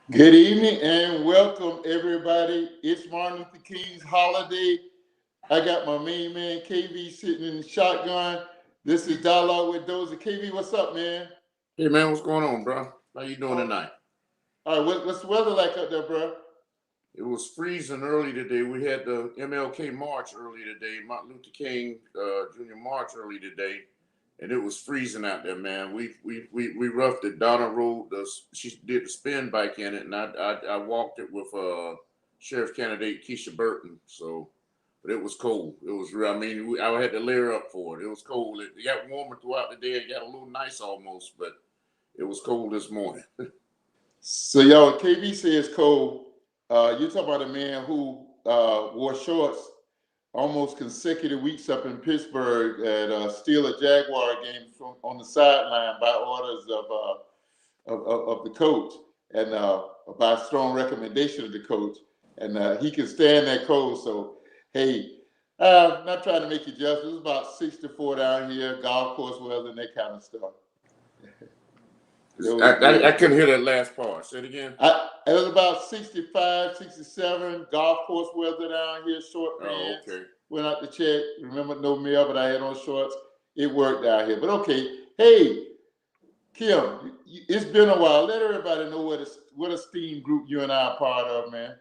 Good evening and welcome everybody. It's Martin Luther King's holiday. I got my main man KV sitting in the shotgun. This is Dialogue with Dozer. KV, what's up, man? Hey man, what's going on, bro? How you doing tonight? All right, what's the weather like up there, bro? It was freezing early today. We had the MLK March early today, Martin Luther King Jr. March early today, and it was freezing out there, man. We roughed it. Donna rode she did the spin bike in it, and I walked it with sheriff candidate Keisha Burton. So, but it was cold. It was real. I mean, I had to layer up for it. It was cold. It got warmer throughout the day. It got a little nice almost, but it was cold this morning. So, y'all, KV says cold. You're talking about a man who wore shorts almost consecutive weeks up in Pittsburgh at Steeler Jaguar games on the sideline by orders of the coach and by strong recommendation of the coach. And he can stand that cold. So, hey, not trying to make you jealous. It was about 64 down here, golf course weather and that kind of stuff. I couldn't hear that last part. Say it again. It was about 65, 67, golf course weather down here, short pants. Oh, okay. Went out to check. Remember, no mail, but I had on shorts. It worked out here. But okay. Hey, Kim, it's been a while. Let everybody know what a STEAM group you and I are part of, man.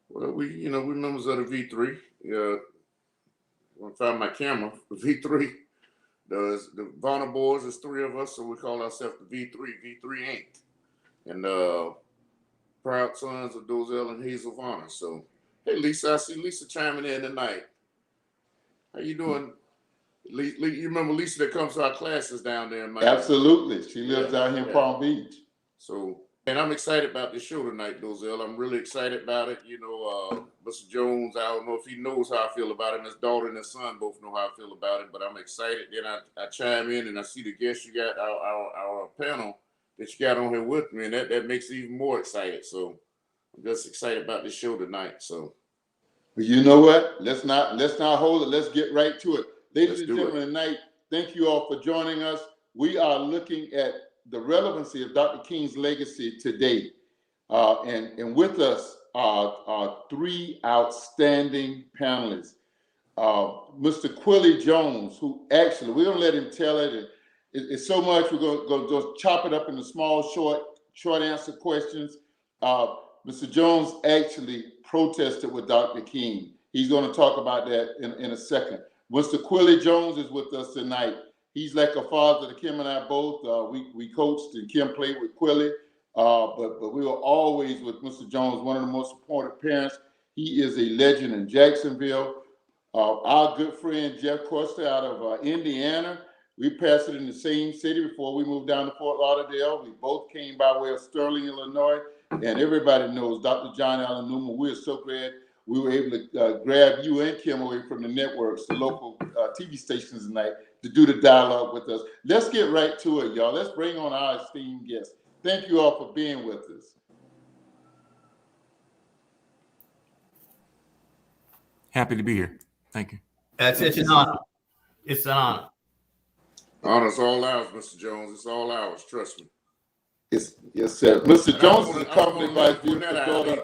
Well, we members of the V3. I'm gonna find my camera. The V3. The Vonner boys, there's three of us, so we call ourselves the V3 Inc. And proud sons of Dozell and Hazel Vonner. So, hey, Lisa, I see Lisa chiming in tonight. How you doing? You remember Lisa that comes to our classes down there in Miami? Absolutely. She lives out here in Palm Beach. So, and I'm excited about this show tonight, Dozell. I'm really excited about it. Mr. Jones, I don't know if he knows how I feel about it. And his daughter and his son both know how I feel about it, but I'm excited. Then I chime in and I see the guests you got, our panel that you got on here with me, and that makes it even more excited. So I'm just excited about this show tonight. So, but you know what? Let's not hold it. Let's get right to it. Ladies and gentlemen, tonight, thank you all for joining us. We are looking at the relevancy of Dr. King's legacy today. And with us are three outstanding panelists. Mr. Quillie Jones, who actually, we're going to let him tell it. It's so much, we're going to just chop it up into small, short answer questions. Mr. Jones actually protested with Dr. King. He's going to talk about that in a second. Mr. Quillie Jones is with us tonight. He's like a father to Kim and I both. We coached and Kim played with Quillie, but we were always with Mr. Jones, one of the most supportive parents. He is a legend in Jacksonville. Our good friend Jeff Coester out of Indiana. We passed it in the same city before we moved down to Fort Lauderdale. We both came by way of Sterling, Illinois, and everybody knows Dr. John Allen Newman. We're so glad we were able to grab you and Kim away from the networks, the local TV stations tonight, to do the dialogue with us. Let's get right to it, y'all. Let's bring on our esteemed guests. Thank you all for being with us. Happy to be here. Thank you. It's an honor. It's an honor. Honor's all ours, Mr. Jones. It's all ours. Trust me. Yes, sir. Mr. Jones is accompanied by his beautiful daughter,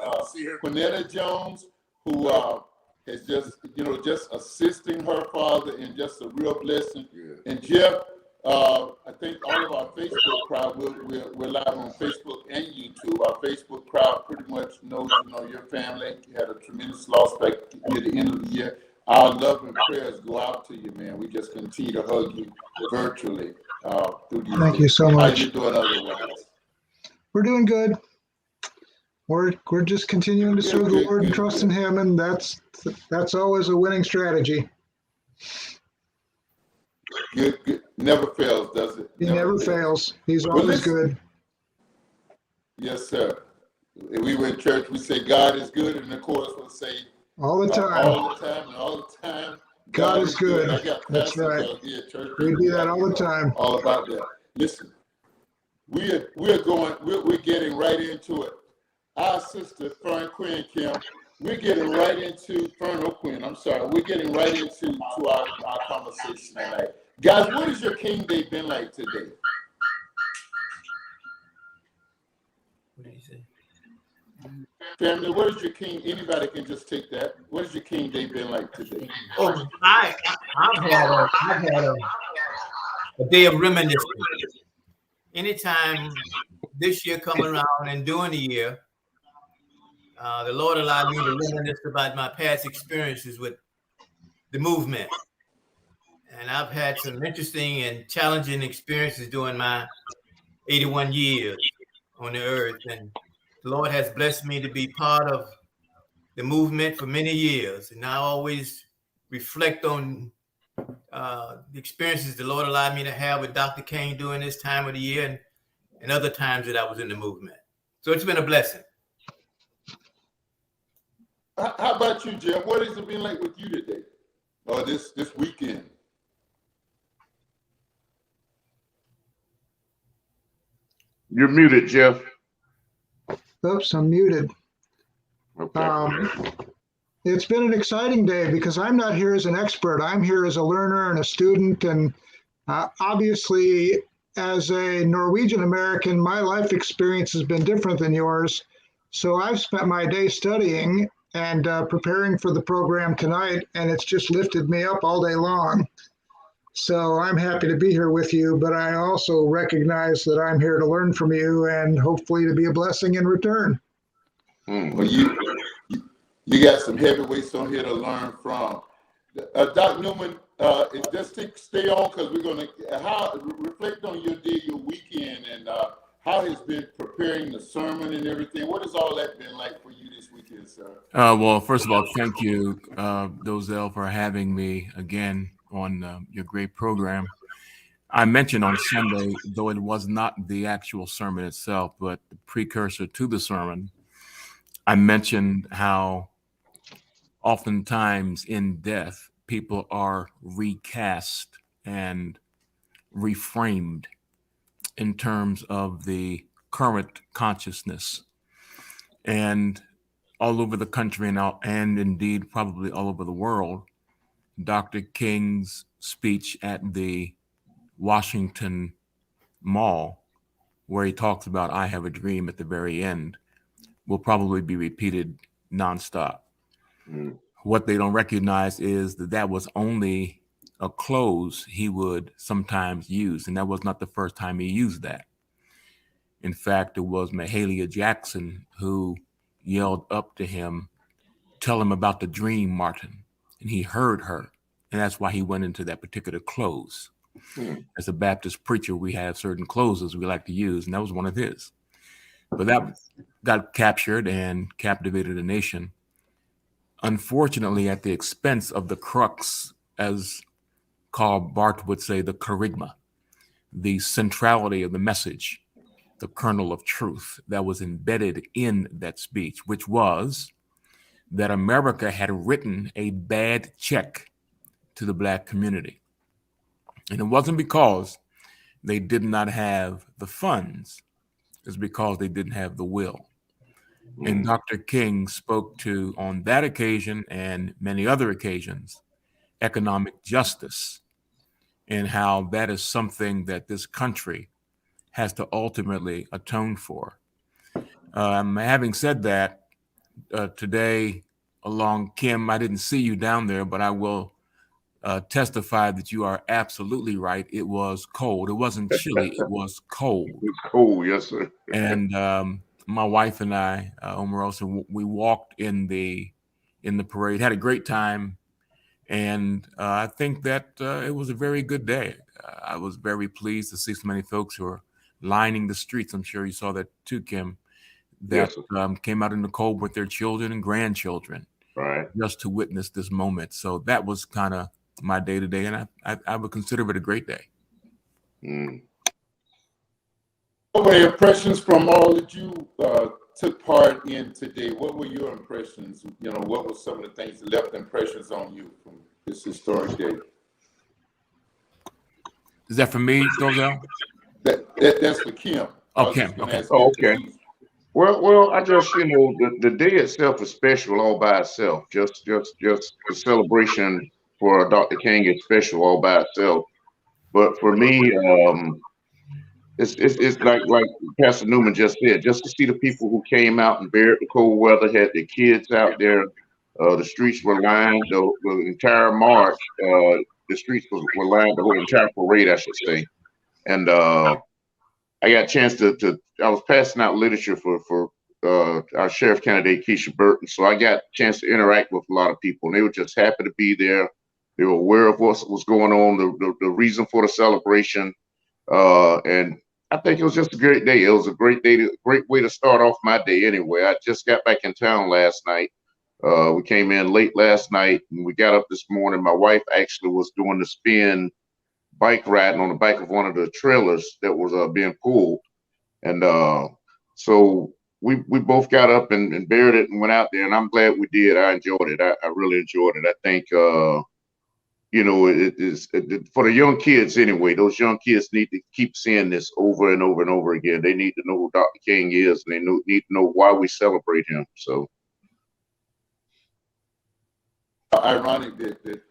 Quinetta Jones, who is just assisting her father and just a real blessing. Yeah. And Jeff, I think all of our Facebook crowd, we're live on Facebook and YouTube. Our Facebook crowd pretty much knows, your family had a tremendous loss back near the end of the year. Our love and prayers go out to you, man. We just continue to hug you virtually through these Thank you so much. How you doing otherwise? We're doing good. We're just continuing to serve the Lord and trust in Him, and that's always a winning strategy. Good. Never fails, does it? He never fails. He's always good. Yes, sir. If we were in church, we say God is good, and the chorus will say All the time. all the time, and all the time. God is good. I got That's pastors right. out here at church. We do that all the time. All about that. Listen, we're getting right into it. Our sister Fern Quinn Kim, we're getting right into Fern O'Quinn. I'm sorry, we're getting right into our conversation tonight. Guys, what has your King Day been like today? What did he say? Family, what is your King? Anybody can just take that. What has your King Day been like today? Oh, I've had a day of reminiscence. Anytime this year come around and during the year, the Lord allowed me to reminisce about my past experiences with the movement. And I've had some interesting and challenging experiences during my 81 years on the earth. And the Lord has blessed me to be part of the movement for many years. And I always reflect on the experiences the Lord allowed me to have with Dr. King during this time of the year and other times that I was in the movement. So it's been a blessing. How about you, Jeff? What has it been like with you today, or this weekend? You're muted, Jeff. Oops, I'm muted. Okay. It's been an exciting day because I'm not here as an expert. I'm here as a learner and a student. And obviously, as a Norwegian American, my life experience has been different than yours. So I've spent my day studying and preparing for the program tonight, and it's just lifted me up all day long. So I'm happy to be here with you, but I also recognize that I'm here to learn from you and hopefully to be a blessing in return. Well, you got some heavyweights on here to learn from. Dr. Newman, just stay on because we're going to reflect on your day, your weekend, and how has been preparing the sermon and everything. What has all that been like for you this weekend, sir? Well, first of all, thank you, Dozell, for having me again on your great program. I mentioned on Sunday, though it was not the actual sermon itself, but the precursor to the sermon, I mentioned how oftentimes in death, people are recast and reframed in terms of the current consciousness. And all over the country and indeed probably all over the world, Dr. King's speech at the Washington Mall, where he talks about "I have a dream" at the very end, will probably be repeated nonstop. What they don't recognize is that was only a close he would sometimes use, and that was not the first time he used that. In fact, it was Mahalia Jackson who yelled up to him, "Tell him about the dream, Martin." And he heard her. And that's why he went into that particular close. As a Baptist preacher, we have certain closes we like to use, and that was one of his. But that got captured and captivated a nation, unfortunately, at the expense of the crux, as Karl Barth would say, the charisma, the centrality of the message, the kernel of truth that was embedded in that speech, which was that America had written a bad check to the Black community. And it wasn't because they did not have the funds, it's because they didn't have the will. And Dr. King spoke to, on that occasion and many other occasions, economic justice and how that is something that this country has to ultimately atone for. Having said that, today, along Kim, I didn't see you down there, but I will testify that you are absolutely right. It was cold. It wasn't chilly. It was cold. It's cold, yes, sir. And my wife and I, Omarosa, we walked in the parade, had a great time, and I think that it was a very good day. I was very pleased to see so many folks who are lining the streets. I'm sure you saw that too, Kim. That came out in the cold with their children and grandchildren, right, just to witness this moment. So that was kind of my day today, and I would consider it a great day. What were your impressions from all that you took part in today, what were your impressions? You know, what were some of the things that left impressions on you from this historic day? Is that for me, Dozell? That's for Kim. I Oh, was Kim. just gonna Okay. ask Oh, Kim, 'cause okay. Well, I just, the day itself is special all by itself. Just the celebration for Dr. King is special all by itself. But for me, it's like Pastor Newman just said, just to see the people who came out and bared the cold weather, had their kids out there. The streets were lined, the entire march, the streets were lined, the whole entire parade, I should say. And I got a chance I was passing out literature for our sheriff candidate, Keisha Burton. So I got a chance to interact with a lot of people, and they were just happy to be there. They were aware of what was going on, the reason for the celebration. And I think it was just a great day. It was a great day, great way to start off my day anyway. I just got back in town last night. We came in late last night and we got up this morning. My wife actually was doing the spin bike riding on the back of one of the trailers that was being pulled. And so we both got up and buried it and went out there, and I'm glad we did. I enjoyed it. I really enjoyed it. I think, it is for the young kids anyway. Those young kids need to keep seeing this over and over and over again. They need to know who Dr. King is, and they need to know why we celebrate him. So ironic that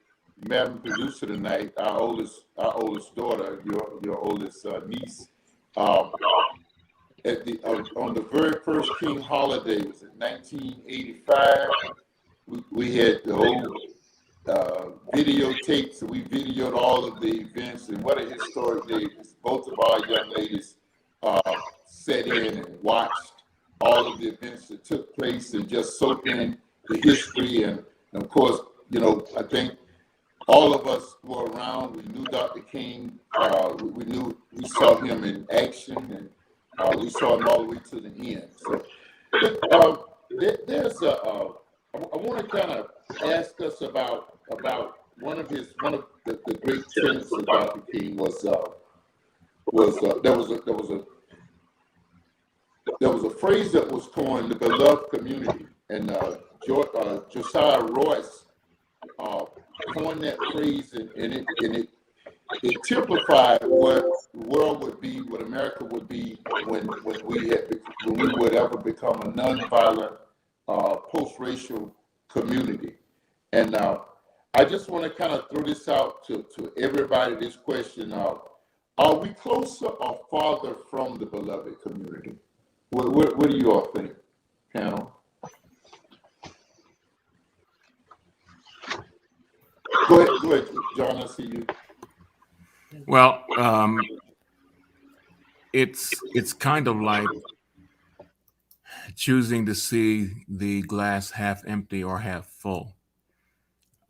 Madam Producer tonight, our oldest daughter, your oldest niece, on the very first King holiday, was it 1985? We had the whole videotapes, and we videoed all of the events, and what a historic day. Both of our young ladies sat in and watched all of the events that took place and just soaked in the history. And of course, I think all of us were around. We knew Dr. King. We saw him in action, and we saw him all the way to the end. So I want to kind of ask us about one of the great tenets of Dr. King was there was a phrase that was coined, the beloved community, and Josiah Royce coined that phrase, and it typified what the world would be, what America would be when we would ever become a nonviolent post-racial community. And I just want to kind of throw this out to everybody, this question of, are we closer or farther from the beloved community? What do you all think, panel? Go ahead, John, I see you. Well, it's kind of like choosing to see the glass half empty or half full.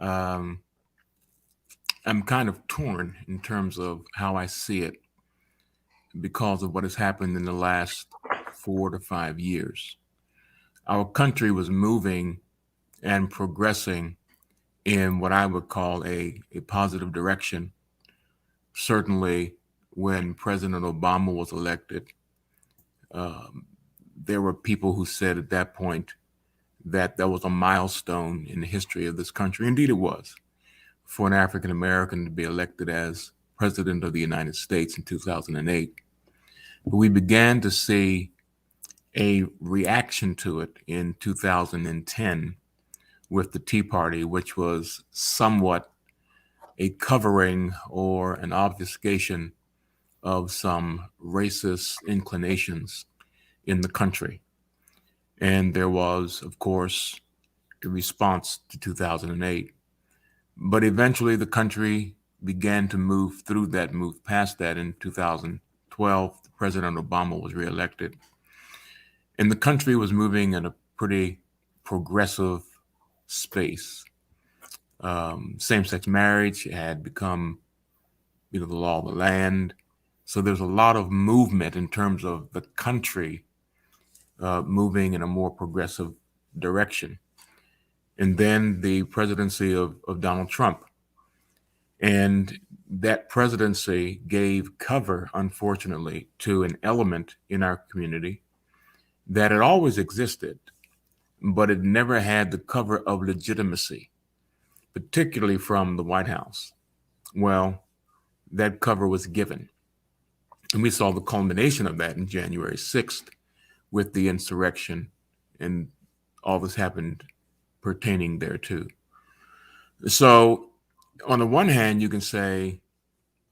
I'm kind of torn in terms of how I see it because of what has happened in the last 4 to 5 years. Our country was moving and progressing in what I would call a positive direction. Certainly, when President Obama was elected, there were people who said at that point that was a milestone in the history of this country. Indeed, it was, for an African American to be elected as President of the United States in 2008. But we began to see a reaction to it in 2010 with the Tea Party, which was somewhat a covering or an obfuscation of some racist inclinations in the country. And there was, of course, a response to 2008. But eventually the country began to move past that. In 2012, President Obama was reelected. And the country was moving in a pretty progressive space. Same-sex marriage had become, the law of the land. So there's a lot of movement in terms of the country moving in a more progressive direction. And then the presidency of Donald Trump. And that presidency gave cover, unfortunately, to an element in our community that it always existed, but it never had the cover of legitimacy, particularly from the White House. Well, that cover was given. And we saw the culmination of that in January 6th with the insurrection and all this happened pertaining thereto. So on the one hand, you can say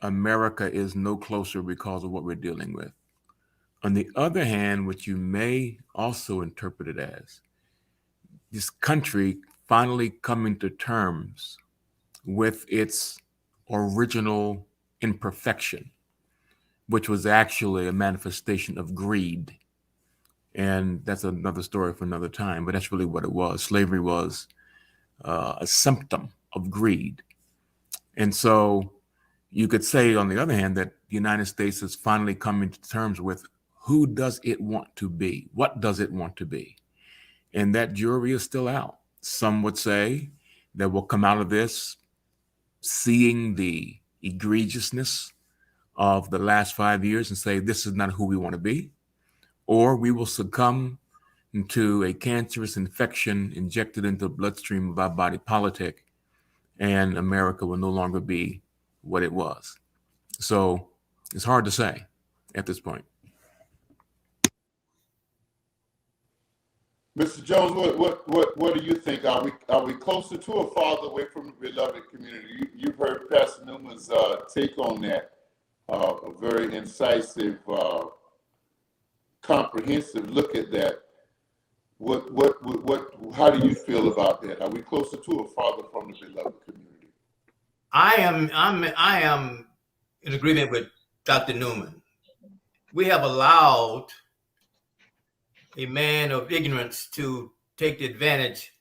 America is no closer because of what we're dealing with. On the other hand, what you may also interpret it as this country finally coming to terms with its original imperfection, which was actually a manifestation of greed. And that's another story for another time, but that's really what it was. Slavery was a symptom of greed. And so you could say, on the other hand, that the United States is finally coming to terms with who does it want to be? What does it want to be? And that jury is still out. Some would say that we'll come out of this seeing the egregiousness of the last 5 years and say, this is not who we want to be. Or we will succumb to a cancerous infection injected into the bloodstream of our body politic, and America will no longer be what it was. So it's hard to say at this point. Mr. Jones, what do you think? Are we closer to or farther away from the beloved community? You've heard Pastor Newman's take on that, a very incisive, comprehensive look at that. How do you feel about that? Are we closer to or farther from the beloved community? I am in agreement with Dr. Newman. We have allowed a man of ignorance to take the advantage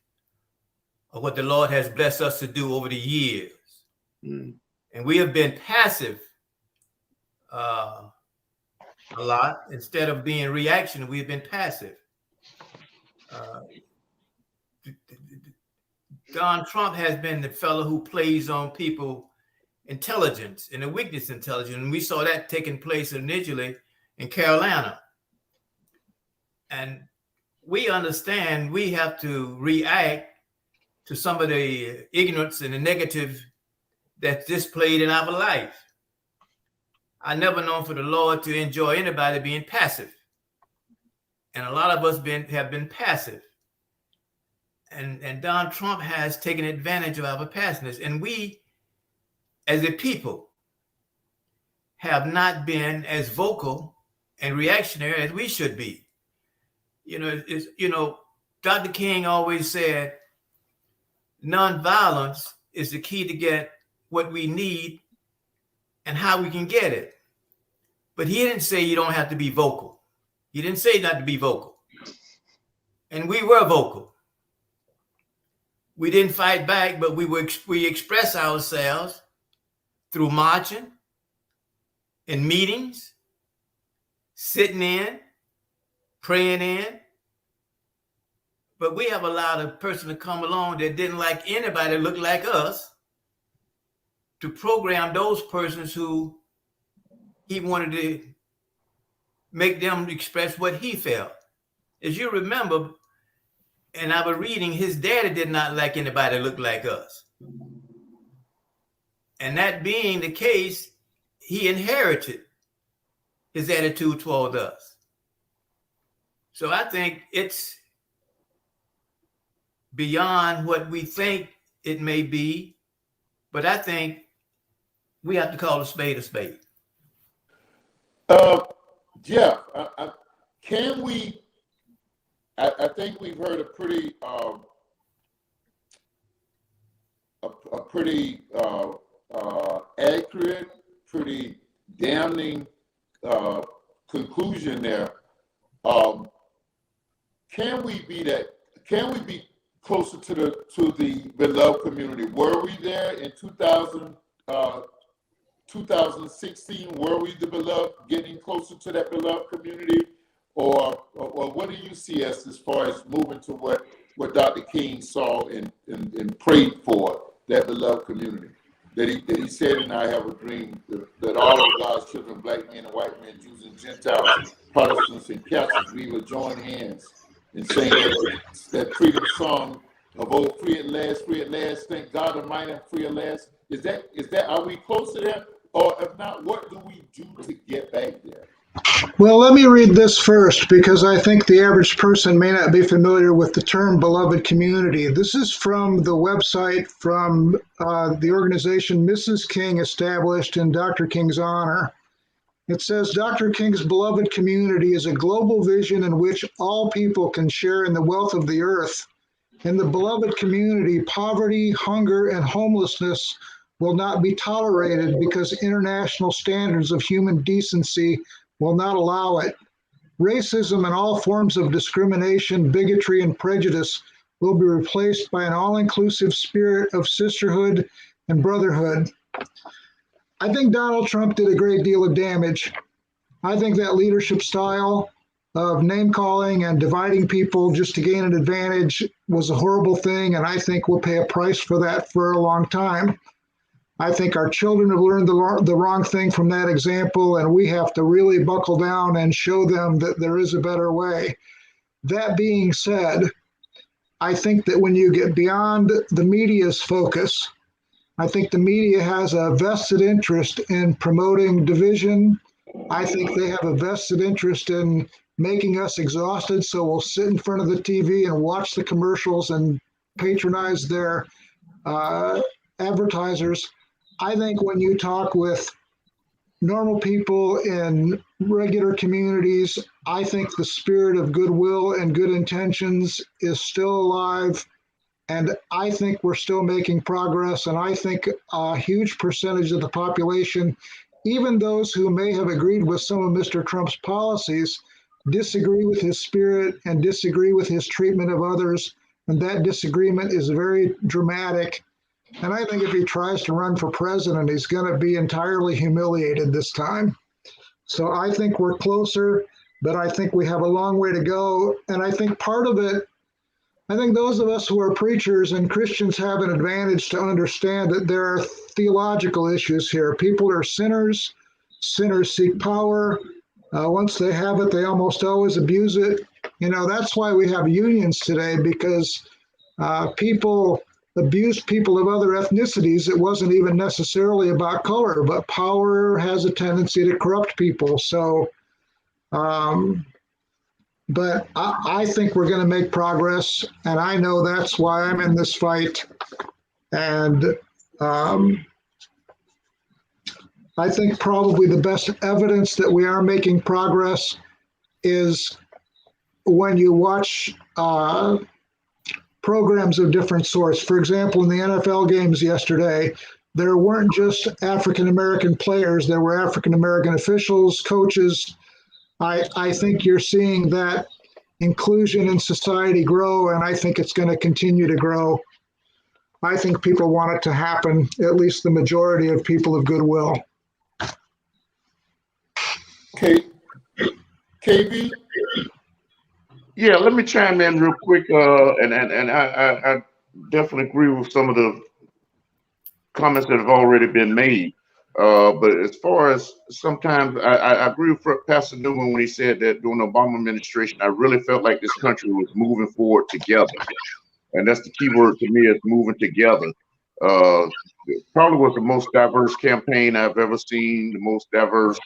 of what the Lord has blessed us to do over the years. And we have been passive a lot. Instead of being reaction, we've been passive. Donald Trump has been the fellow who plays on people's intelligence and the weakness intelligence. And we saw that taking place initially in Carolina. And we understand we have to react to some of the ignorance and the negative that's displayed in our life. I never known for the Lord to enjoy anybody being passive. And a lot of us have been passive. And Donald Trump has taken advantage of our passiveness. And we, as a people, have not been as vocal and reactionary as we should be. Dr. King always said, nonviolence is the key to get what we need and how we can get it. But he didn't say you don't have to be vocal. He didn't say not to be vocal. And we were vocal. We didn't fight back, but we express ourselves through marching, in meetings, sitting in, praying in. But we have allowed a person to come along that didn't like anybody that looked like us to program those persons who he wanted to make them express what he felt. As you remember, in our reading, his daddy did not like anybody that looked like us. And that being the case, he inherited his attitude toward us. So I think it's beyond what we think it may be, but I think we have to call a spade a spade. Jeff, can we? I think we've heard a pretty accurate, pretty damning conclusion there. Can we be closer to the beloved community? Were we there in 2016? Were we the beloved, getting closer to that beloved community? Or what do you see as far as moving to what Dr. King saw and prayed for, that beloved community? that he said, and I have a dream that all of God's children, black men and white men, Jews and Gentiles, Protestants and Catholics, we will join hands and sing that freedom song of "Oh, free at last, thank God Almighty, I'm free at last." Is that are we close to that? Or if not, what do we do to get back there? Well, let me read this first because I think the average person may not be familiar with the term beloved community. This is from the website from the organization Mrs. King established in Dr. King's honor. It says Dr. King's beloved community is a global vision in which all people can share in the wealth of the earth. In the beloved community, poverty, hunger, and homelessness will not be tolerated because international standards of human decency will not allow it. Racism and all forms of discrimination, bigotry, and prejudice will be replaced by an all-inclusive spirit of sisterhood and brotherhood. I think Donald Trump did a great deal of damage. I think that leadership style of name-calling and dividing people just to gain an advantage was a horrible thing, and I think we'll pay a price for that for a long time. I think our children have learned the wrong thing from that example, and we have to really buckle down and show them that there is a better way. That being said, I think that when you get beyond the media's focus, I think the media has a vested interest in promoting division. I think they have a vested interest in making us exhausted, so we'll sit in front of the TV and watch the commercials and patronize their advertisers. I think when you talk with normal people in regular communities, I think the spirit of goodwill and good intentions is still alive. And I think we're still making progress. And I think a huge percentage of the population, even those who may have agreed with some of Mr. Trump's policies, disagree with his spirit and disagree with his treatment of others. And that disagreement is very dramatic. And I think if he tries to run for president, he's going to be entirely humiliated this time. So I think we're closer, but I think we have a long way to go. And I think part of it, I think those of us who are preachers and Christians have an advantage to understand that there are theological issues here. People are sinners. Sinners seek power. Once they have it, they almost always abuse it. You know, that's why we have unions today, because people abused people of other ethnicities. It wasn't even necessarily about color, but power has a tendency to corrupt people. So, but I think we're going to make progress, and I know that's why I'm in this fight. And I think probably the best evidence that we are making progress is when you watch programs of different sorts. For example, in the NFL games yesterday, there weren't just African-American players, there were African-American officials, coaches. I think you're seeing that inclusion in society grow, and I think it's going to continue to grow. I think people want it to happen, at least the majority of people of goodwill. Okay. KB? Yeah, let me chime in real quick, and I definitely agree with some of the comments that have already been made. But as far as sometimes, I agree with Pastor Newman when he said that during the Obama administration, I really felt like this country was moving forward together. And that's the key word to me, is moving together. It probably was the most diverse campaign I've ever seen, the most diverse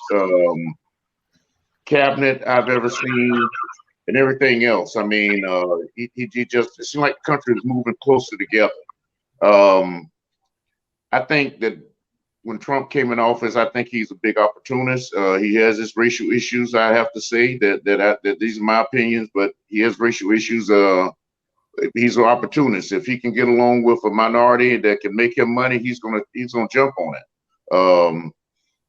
cabinet I've ever seen, and everything else. I mean, he just, it seemed like the country was moving closer together. I think that when Trump came in office, I think he's a big opportunist. He has his racial issues. I have to say that these are my opinions, but he has racial issues. He's an opportunist. If he can get along with a minority that can make him money, he's gonna jump on it.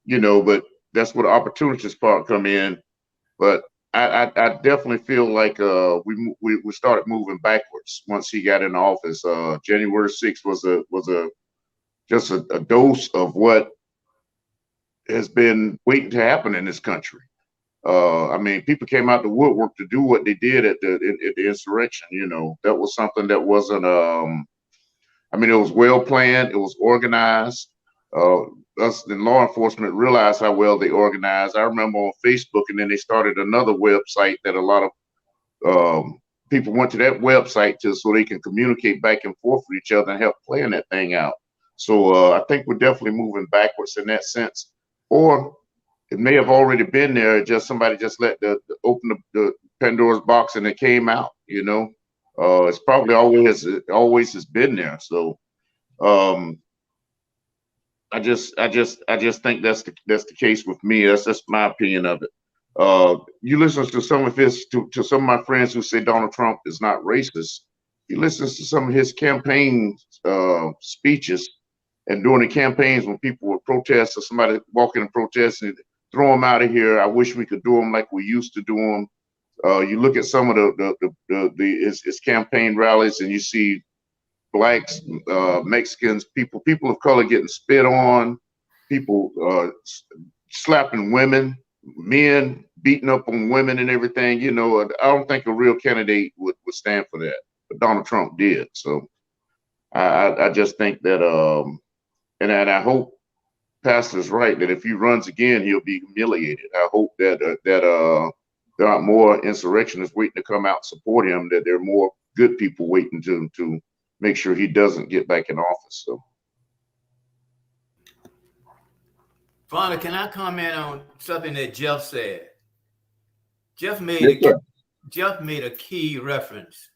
You know, but that's where the opportunist part come in. But I definitely feel like we started moving backwards once he got in office. January 6th was just a dose of what has been waiting to happen in this country. I mean, people came out the woodwork to do what they did at the insurrection. You know, that was something that wasn't. I mean, it was well planned. It was organized. us the law enforcement realized how well they organize. I remember on Facebook, and then they started another website that a lot of people went to that website so they can communicate back and forth with each other and help plan that thing out. So I think we're definitely moving backwards in that sense. Or it may have already been there, just somebody just let open the Pandora's box and it came out, you know. It's probably always has been there. So I just think that's the case with me. That's just my opinion of it. You listen to some of to some of my friends who say Donald Trump is not racist. You listen to some of his campaign speeches, and during the campaigns when people would protest or somebody walk in and protest and throw them out of here. I wish we could do them like we used to do them. You look at some of his campaign rallies and you see blacks, Mexicans, people of color getting spit on, people slapping women, men beating up on women and everything. You know, I don't think a real candidate would stand for that, but Donald Trump did. So I just think that, and I hope Pastor's right that if he runs again, he'll be humiliated. I hope that there aren't more insurrectionists waiting to come out and support him, that there are more good people waiting to make sure he doesn't get back in office. So, Father, can I comment on something that Jeff said? Jeff made a key reference.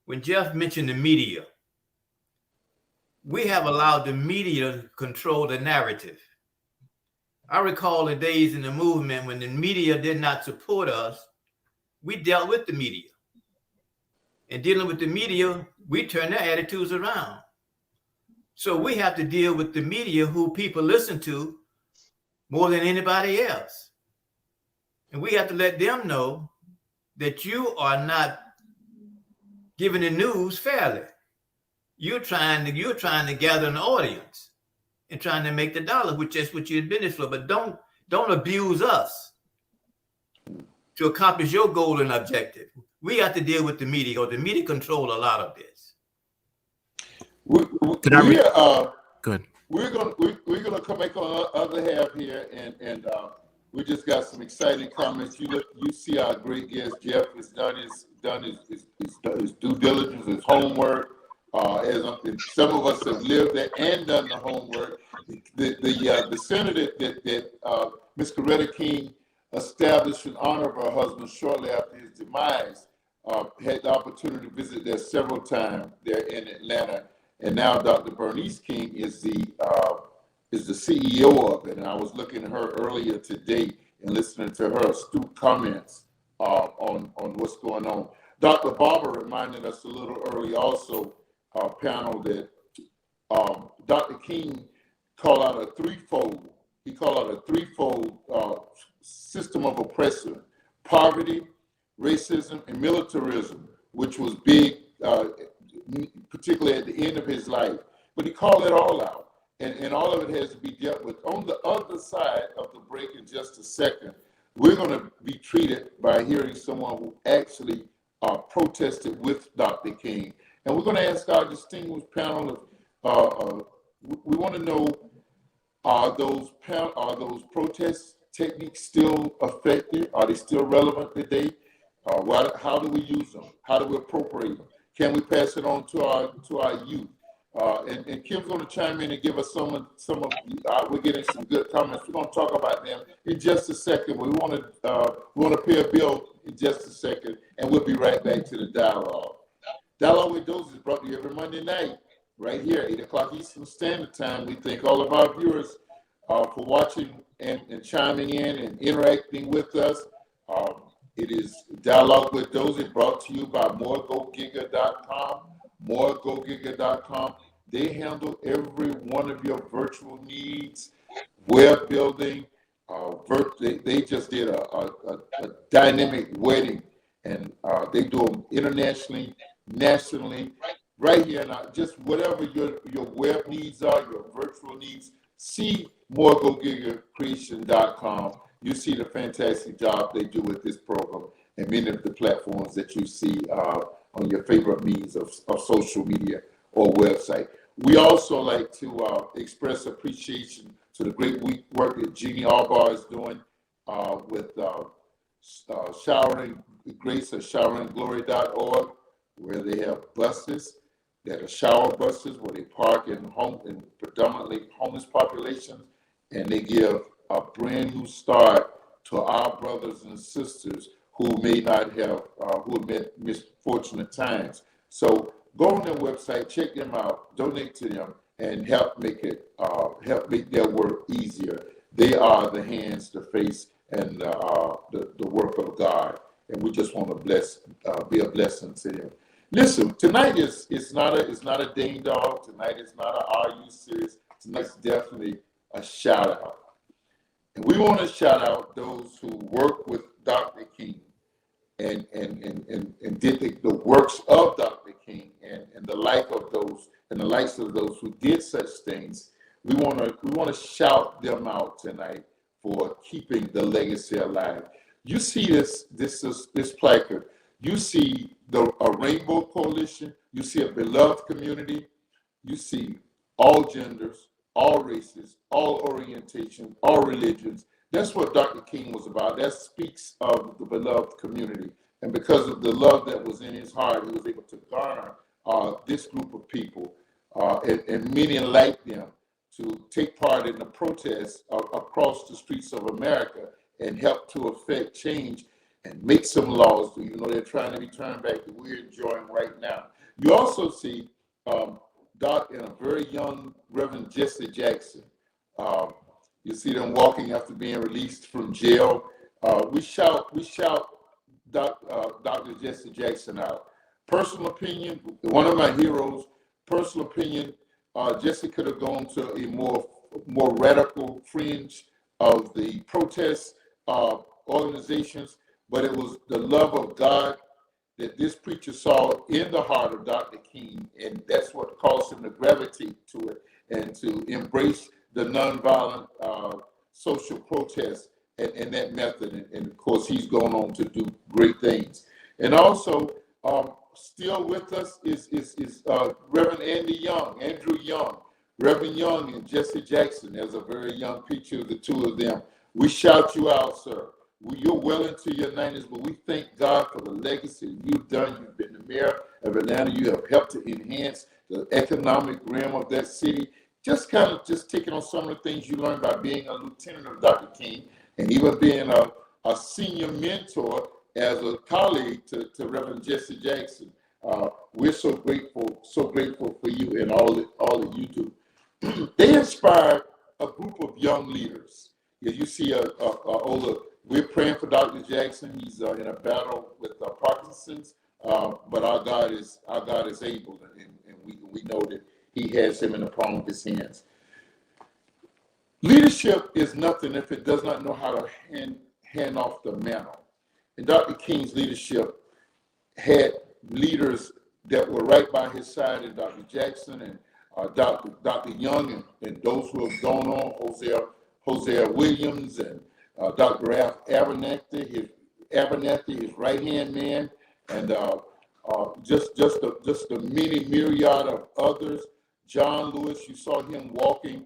When Jeff mentioned the media, we have allowed the media to control the narrative. I recall the days in the movement when the media did not support us. We dealt with the media. And dealing with the media, we turn their attitudes around. So we have to deal with the media who people listen to more than anybody else. And we have to let them know that you are not giving the news fairly. You're trying to gather an audience and trying to make the dollar, which is what you're in business for. But don't abuse us to accomplish your goal and objective. We have to deal with the media, or the media control a lot of this. Good. We're gonna come back on the other half here, and we just got some exciting comments. You see our great guest Jeff has done his due diligence, his homework. As some of us have lived there and done the homework. The senator that Ms. Coretta King established in honor of her husband shortly after his demise had the opportunity to visit there several times there in Atlanta. And now Dr. Bernice King is the CEO of it. And I was looking at her earlier today and listening to her astute comments on what's going on. Dr. Barber reminded us a little early also, panel, that Dr. King called out a threefold system of oppression: poverty, racism, and militarism, which was big, particularly at the end of his life. But he called it all out, and all of it has to be dealt with. On the other side of the break in just a second, we're going to be treated by hearing someone who actually protested with Dr. King. And we're going to ask our distinguished panel we want to know, are those protest techniques still effective? Are they still relevant today? How do we use them? How do we appropriate them? Can we pass it on to our youth? And Kim's going to chime in and give us some of we're getting some good comments. We're going to talk about them in just a second. We want to pay a bill in just a second, and we'll be right back to the dialogue. Dialogue with Dose is brought to you every Monday night, right here, 8 o'clock Eastern Standard Time. We thank all of our viewers for watching and chiming in and interacting with us. It is Dialogue with Dose, brought to you by moregogiga.com. moregogiga.com. They handle every one of your virtual needs, web building. They just did a dynamic wedding, and they do them internationally, nationally, right here now. Just whatever your web needs are, your virtual needs, see moregogigacreation.com. You see the fantastic job they do with this program and many of the platforms that you see on your favorite means of social media or website. We also like to express appreciation to the great work that Jeannie Albar is doing with Showering Grace or showeringglory.org, where they have buses that are shower buses where they park in predominantly homeless populations, and they give a brand new start to our brothers and sisters who may not have, who have met misfortunate times. So go on their website, check them out, donate to them, and help make their work easier. They are the hands, the face, and the work of God, and we just want to be a blessing to them. Listen, tonight it's not a ding dong. Tonight is not an Are You Serious? Tonight's definitely a shout out, and we want to shout out those who work with Dr. King and did the works of Dr. King and the like of those and the likes of those who did such things. We want to shout them out tonight for keeping the legacy alive. You see this placard. You see a Rainbow Coalition. You see a beloved community. You see all genders, all races, all orientations, all religions. That's what Dr. King was about. That speaks of the beloved community. And because of the love that was in his heart, he was able to garner this group of people and many like them to take part in the protests across the streets of America and help to affect change and make some laws, even though they're trying to return back that we're enjoying right now. You also see Doc and a very young Reverend Jesse Jackson. You see them walking after being released from jail. We shout Dr. Jesse Jackson out. Personal opinion, one of my heroes, personal opinion, Jesse could have gone to a more radical fringe of the protest organizations, but it was the love of God that this preacher saw in the heart of Dr. King, and that's what caused him to gravitate to it and to embrace the nonviolent social protest and that method. And of course, he's gone on to do great things. And also, still with us is Reverend Andrew Young. Reverend Young and Jesse Jackson. There's a very young picture of the two of them. We shout you out, sir. You're well into your 90s, but we thank God for the legacy you've done. You've been the mayor of Atlanta. You have helped to enhance the economic realm of that city. Just taking on some of the things you learned by being a lieutenant of Dr. King and even being a senior mentor as a colleague to Reverend Jesse Jackson. We're so grateful for you and all that you do. They inspired a group of young leaders. You see we're praying for Dr. Jackson. He's in a battle with Parkinson's, but our God is able, and we know that he has him in the palm of his hands. Leadership is nothing if it does not know how to hand off the mantle. And Dr. King's leadership had leaders that were right by his side, and Dr. Jackson and Dr. Young and those who have gone on, Hosea Williams and Dr. Ralph Abernathy, his right-hand man, and just the many myriad of others. John Lewis, you saw him walking.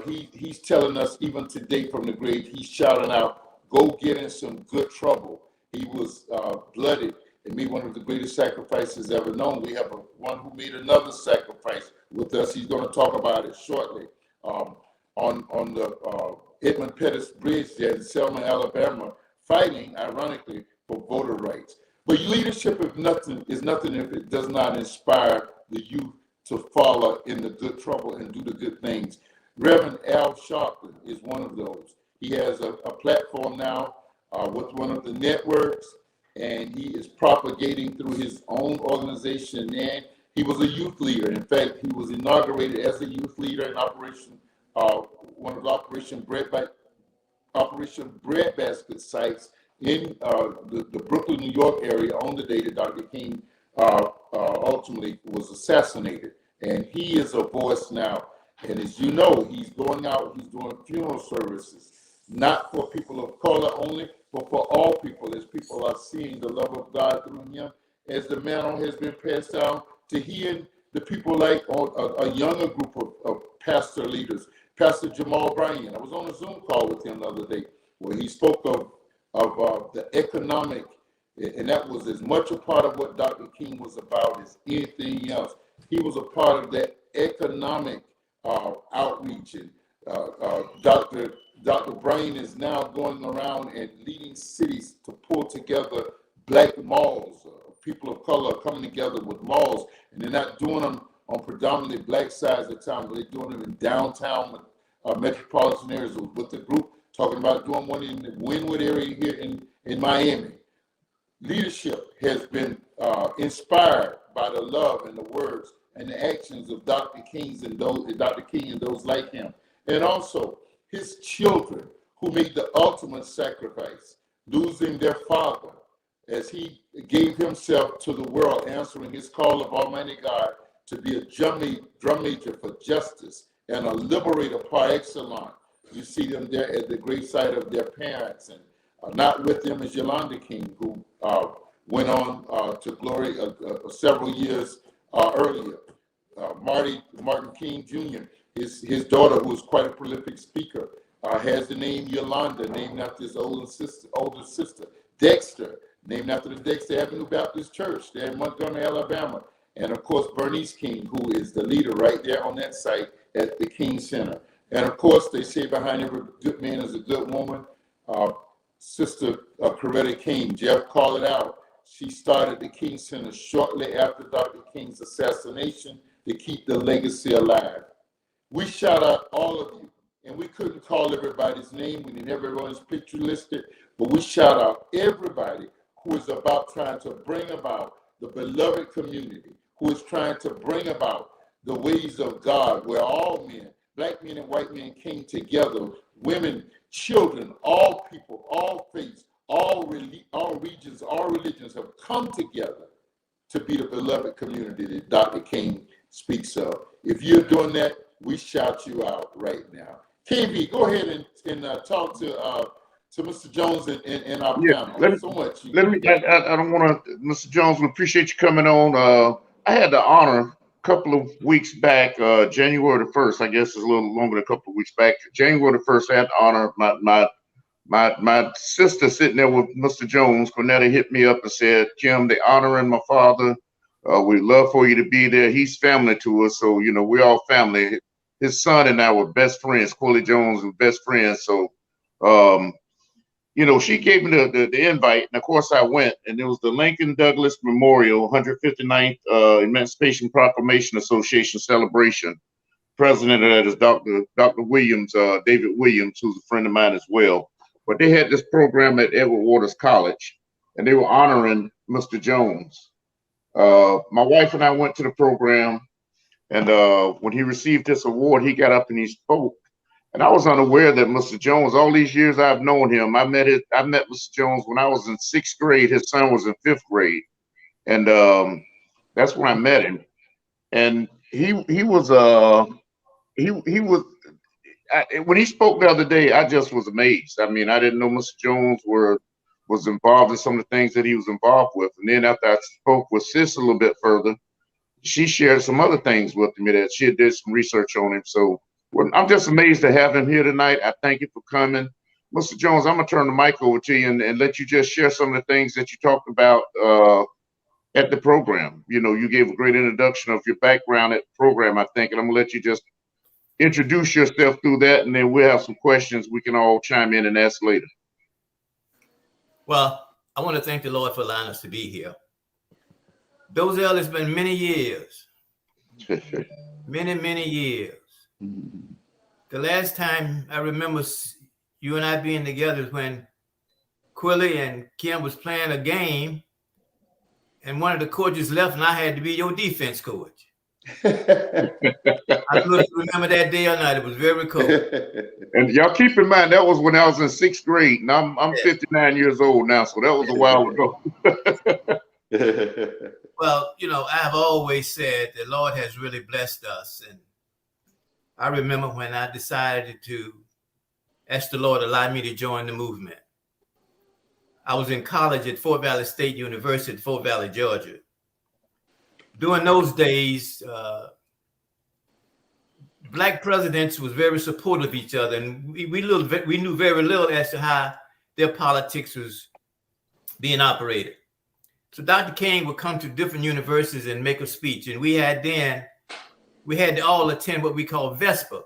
He's telling us even today from the grave, he's shouting out, go get in some good trouble. He was blooded and made one of the greatest sacrifices ever known. We have one who made another sacrifice with us. He's going to talk about it shortly. On the Edmund Pettus Bridge there in Selma, Alabama, fighting, ironically, for voter rights. But leadership is nothing if it does not inspire the youth to follow in the good trouble and do the good things. Reverend Al Sharpton is one of those. He has a platform now with one of the networks, and he is propagating through his own organization. And he was a youth leader. In fact, he was inaugurated as a youth leader in one of the Operation Breadbasket sites in the Brooklyn, New York area on the day that Dr. King ultimately was assassinated. And he is a voice now. And as you know, he's going out, he's doing funeral services, not for people of color only, but for all people, as people are seeing the love of God through him, as the mantle has been passed down to he the people like a younger group of pastor leaders. Pastor Jamal Bryan, I was on a Zoom call with him the other day where he spoke of the economic, and that was as much a part of what Dr. King was about as anything else. He was a part of that economic outreach, and Dr. Bryan is now going around and leading cities to pull together black malls. People of color are coming together with malls, and they're not doing them on predominantly black sides of town, but they're doing them in downtown metropolitan areas with the group talking about doing one in the Wynwood area here in Miami. Leadership has been inspired by the love and the words and the actions of Dr. King and those like him, and also his children who made the ultimate sacrifice, losing their father as he gave himself to the world, answering his call of Almighty God to be a drum major for justice and a liberator par excellence. You see them there at the gravesite of their parents, and not with them is Yolanda King, who went on to glory several years earlier. Martin King Jr., his daughter, who is quite a prolific speaker, has the name Yolanda, named after his older sister. Dexter, named after the Dexter Avenue Baptist Church there in Montgomery, Alabama. And of course, Bernice King, who is the leader right there on that site at the King Center. And of course, they say behind every good man is a good woman. Sister Coretta King, Jeff called it out. She started the King Center shortly after Dr. King's assassination to keep the legacy alive. We shout out all of you, and we couldn't call everybody's name. We didn't have everyone's picture listed, but we shout out everybody who is about trying to bring about the beloved community, who is trying to bring about the ways of God, where all men, black men and white men, came together, women, children, all people, all faiths, all regions, all religions have come together to be the beloved community that Dr. King speaks of. If you're doing that, we shout you out right now. KB, go ahead and talk to Mr. Jones and our panel. Let me. I don't want to, Mr. Jones. We appreciate you coming on. I had the honor a couple of weeks back, January the 1st. I guess it's a little longer than a couple of weeks back. January the 1st, I had the honor. My sister sitting there with Mr. Jones. Cornetta hit me up and said, "Kim, they honoring my father. We'd love for you to be there. He's family to us, so we're all family. His son and I were best friends. Quillie Jones was best friends. So, she gave me the invite, and of course I went. And it was the Lincoln Douglas Memorial 159th Emancipation Proclamation Association celebration. President of that is Dr. Williams, David Williams, who's a friend of mine as well. But they had this program at Edward Waters College, and they were honoring Mr. Jones. My wife and I went to the program, and when he received this award, he got up and he spoke. And I was unaware that Mr. Jones, all these years I've known him, I met Mr. Jones when I was in 6th grade. His son was in 5th grade, and that's when I met him. And he was when he spoke the other day, I just was amazed. I mean, I didn't know Mr. Jones was involved in some of the things that he was involved with. And then after I spoke with Sis a little bit further, she shared some other things with me that she did some research on him. So I'm just amazed to have him here tonight. I thank you for coming. Mr. Jones, I'm going to turn the mic over to you and let you just share some of the things that you talked about at the program. You gave a great introduction of your background at the program, I think, and I'm going to let you just introduce yourself through that, and then we'll have some questions we can all chime in and ask later. Well, I want to thank the Lord for allowing us to be here. Dozell, it's been many years. many years. The last time I remember you and I being together is when Quillie and Kim was playing a game, and one of the coaches left, and I had to be your defense coach. I don't know if you remember that day or not. It was very cold. And y'all keep in mind, that was when I was in 6th grade, and I'm 59 years old now, so that was a while ago. Well, I have always said the Lord has really blessed us. And I remember when I decided to ask the Lord to allow me to join the movement. I was in college at Fort Valley State University, Fort Valley, Georgia. during those days, black presidents was very supportive of each other, and we knew very little as to how their politics was being operated. So Dr. King would come to different universities and make a speech, and we had to all attend what we call Vesper.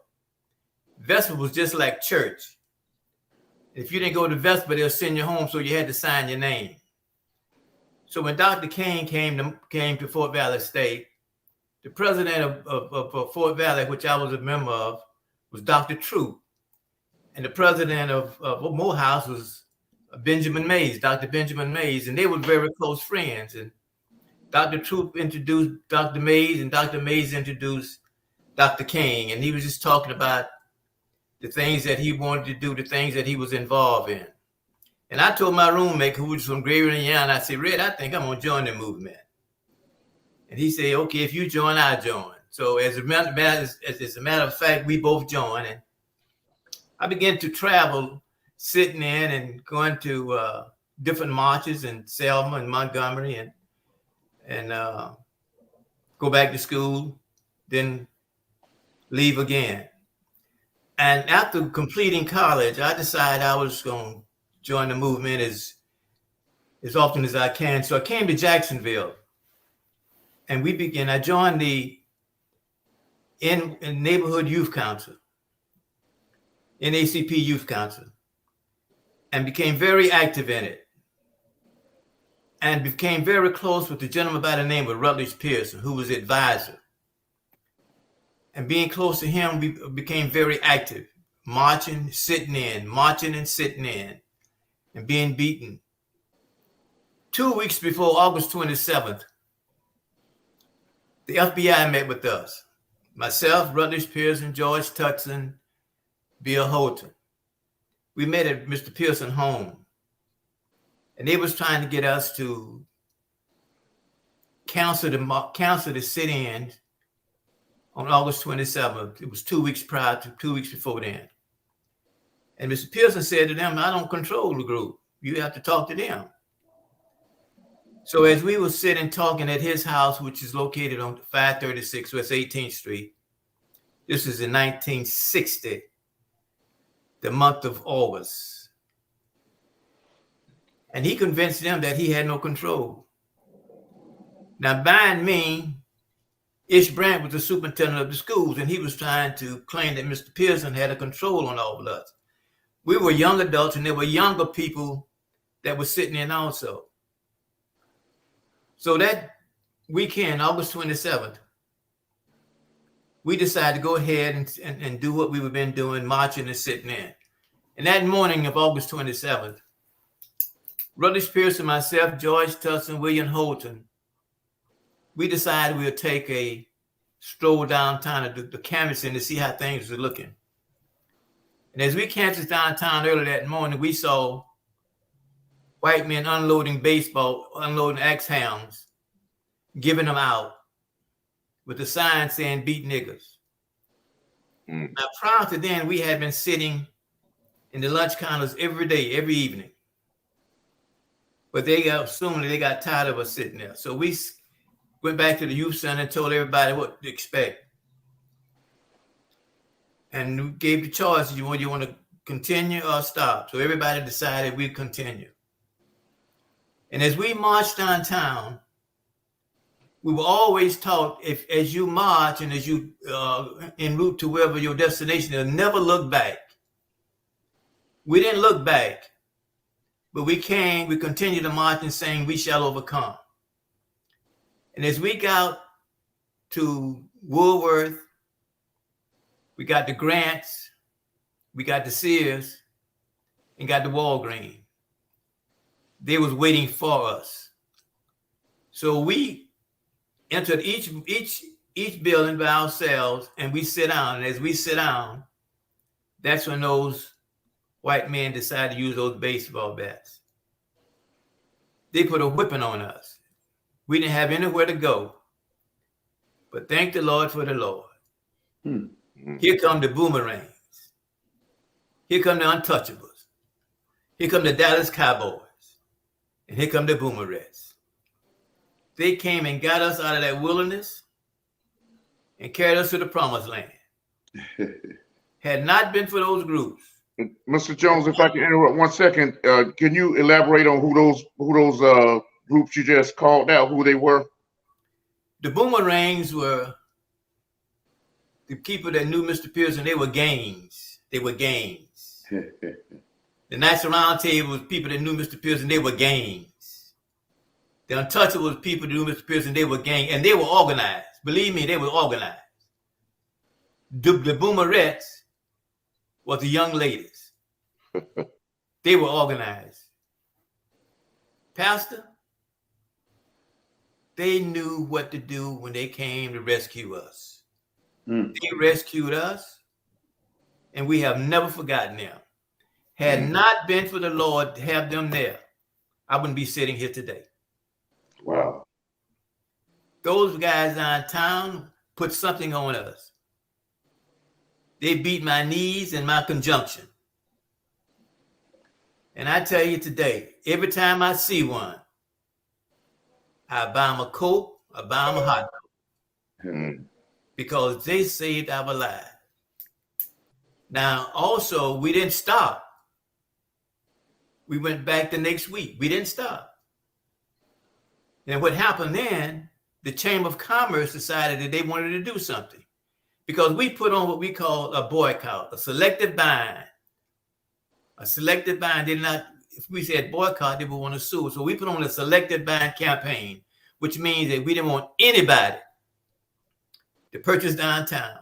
Vesper was just like church. If you didn't go to Vesper, they'll send you home, so you had to sign your name. So when Dr. King came to Fort Valley State, the president of Fort Valley, which I was a member of, was Dr. Troop. And the president of Morehouse was Benjamin Mays, Dr. Benjamin Mays, and they were very close friends. And Dr. Troop introduced Dr. Mays, and Dr. Mays introduced Dr. King. And he was just talking about the things that he wanted to do, the things that he was involved in. And I told my roommate, who was from Greater Indiana, I said, Red, I think I'm going to join the movement. And he said, okay, if you join, I'll join. So as a matter of fact, we both joined. And I began to travel, sitting in and going to different marches in Selma and Montgomery and go back to school, then leave again. And after completing college, I decided I was going to join the movement as often as I can. So I came to Jacksonville, and I joined the in Neighborhood Youth Council, NACP Youth Council, and became very active in it, and became very close with the gentleman by the name of Rutledge Pearson, who was advisor. And being close to him, we became very active, marching and sitting in, and being beaten. 2 weeks before August 27th, the FBI met with us. Myself, Rutledge Pearson, George Tutson, Bill Holton. We met at Mr. Pearson's home, and they was trying to get us to cancel the sit-ins on August 27th. It was 2 weeks before then. And Mr. Pearson said to them, I don't control the group. You have to talk to them. So as we were sitting talking at his house, which is located on 536 West 18th Street, this is in 1960, the month of August. And he convinced them that he had no control. Now, behind me, Ish Brandt was the superintendent of the schools, and he was trying to claim that Mr. Pearson had a control on all of us. We were young adults, and there were younger people that were sitting in also. So that weekend, August 27th, we decided to go ahead and do what we had been doing, marching and sitting in. And that morning of August 27th, Rutledge Pearson, myself, George Tutson, William Holton, we decided we would take a stroll downtown to the canvassing to see how things were looking. And as we canvassed downtown early that morning, we saw white men unloading axe hounds, giving them out with a sign saying, beat niggas. Now, prior to then, we had been sitting in the lunch counters every day, every evening. But they got tired of us sitting there. So we went back to the youth center and told everybody what to expect. And we gave the choice, you want to continue or stop? So everybody decided we'd continue. And as we marched downtown, we were always taught, as you march and as you en route to wherever your destination is, never look back. We didn't look back, but we continued to march and saying, we shall overcome. And as we got to Woolworth, we got the Grants, we got the Sears, and got the Walgreens. They was waiting for us. So we entered each building by ourselves, and we sit down. And as we sit down, that's when those white men decided to use those baseball bats. They put a whipping on us. We didn't have anywhere to go. But thank the Lord for the Lord. Here come the Boomerangs. Here come the Untouchables. Here come the Dallas Cowboys. And here come the Boomerettes. They came and got us out of that wilderness and carried us to the promised land. Had not been for those groups. Mr. Jones, if I can interrupt 1 second, can you elaborate on who those groups you just called out, who they were? The Boomerangs were the people that knew Mr. Pearson. They were gangs. They were gangs. The Knights Round Table was people that knew Mr. Pearson. They were gangs. The Untouchable was people that knew Mr. Pearson. They were gangs, and they were organized. Believe me, they were organized. The Boomerettes was the young ladies. They were organized. Pastor, they knew what to do when they came to rescue us. They rescued us, and we have never forgotten them. Had not been for the Lord to have them there, I wouldn't be sitting here today. Wow. Those guys downtown put something on us. They beat my knees and my conjunction. And I tell you today, every time I see one, I buy them a Coke, I buy them a hot dog. Because they saved our lives. Now, also, we didn't stop. We went back the next week. We didn't stop. And what happened then, the Chamber of Commerce decided that they wanted to do something. Because we put on what we call a boycott, a selective buying. A selective buying did not, if we said boycott, they would want to sue. So we put on a selective buying campaign, which means that we didn't want anybody to purchase downtown.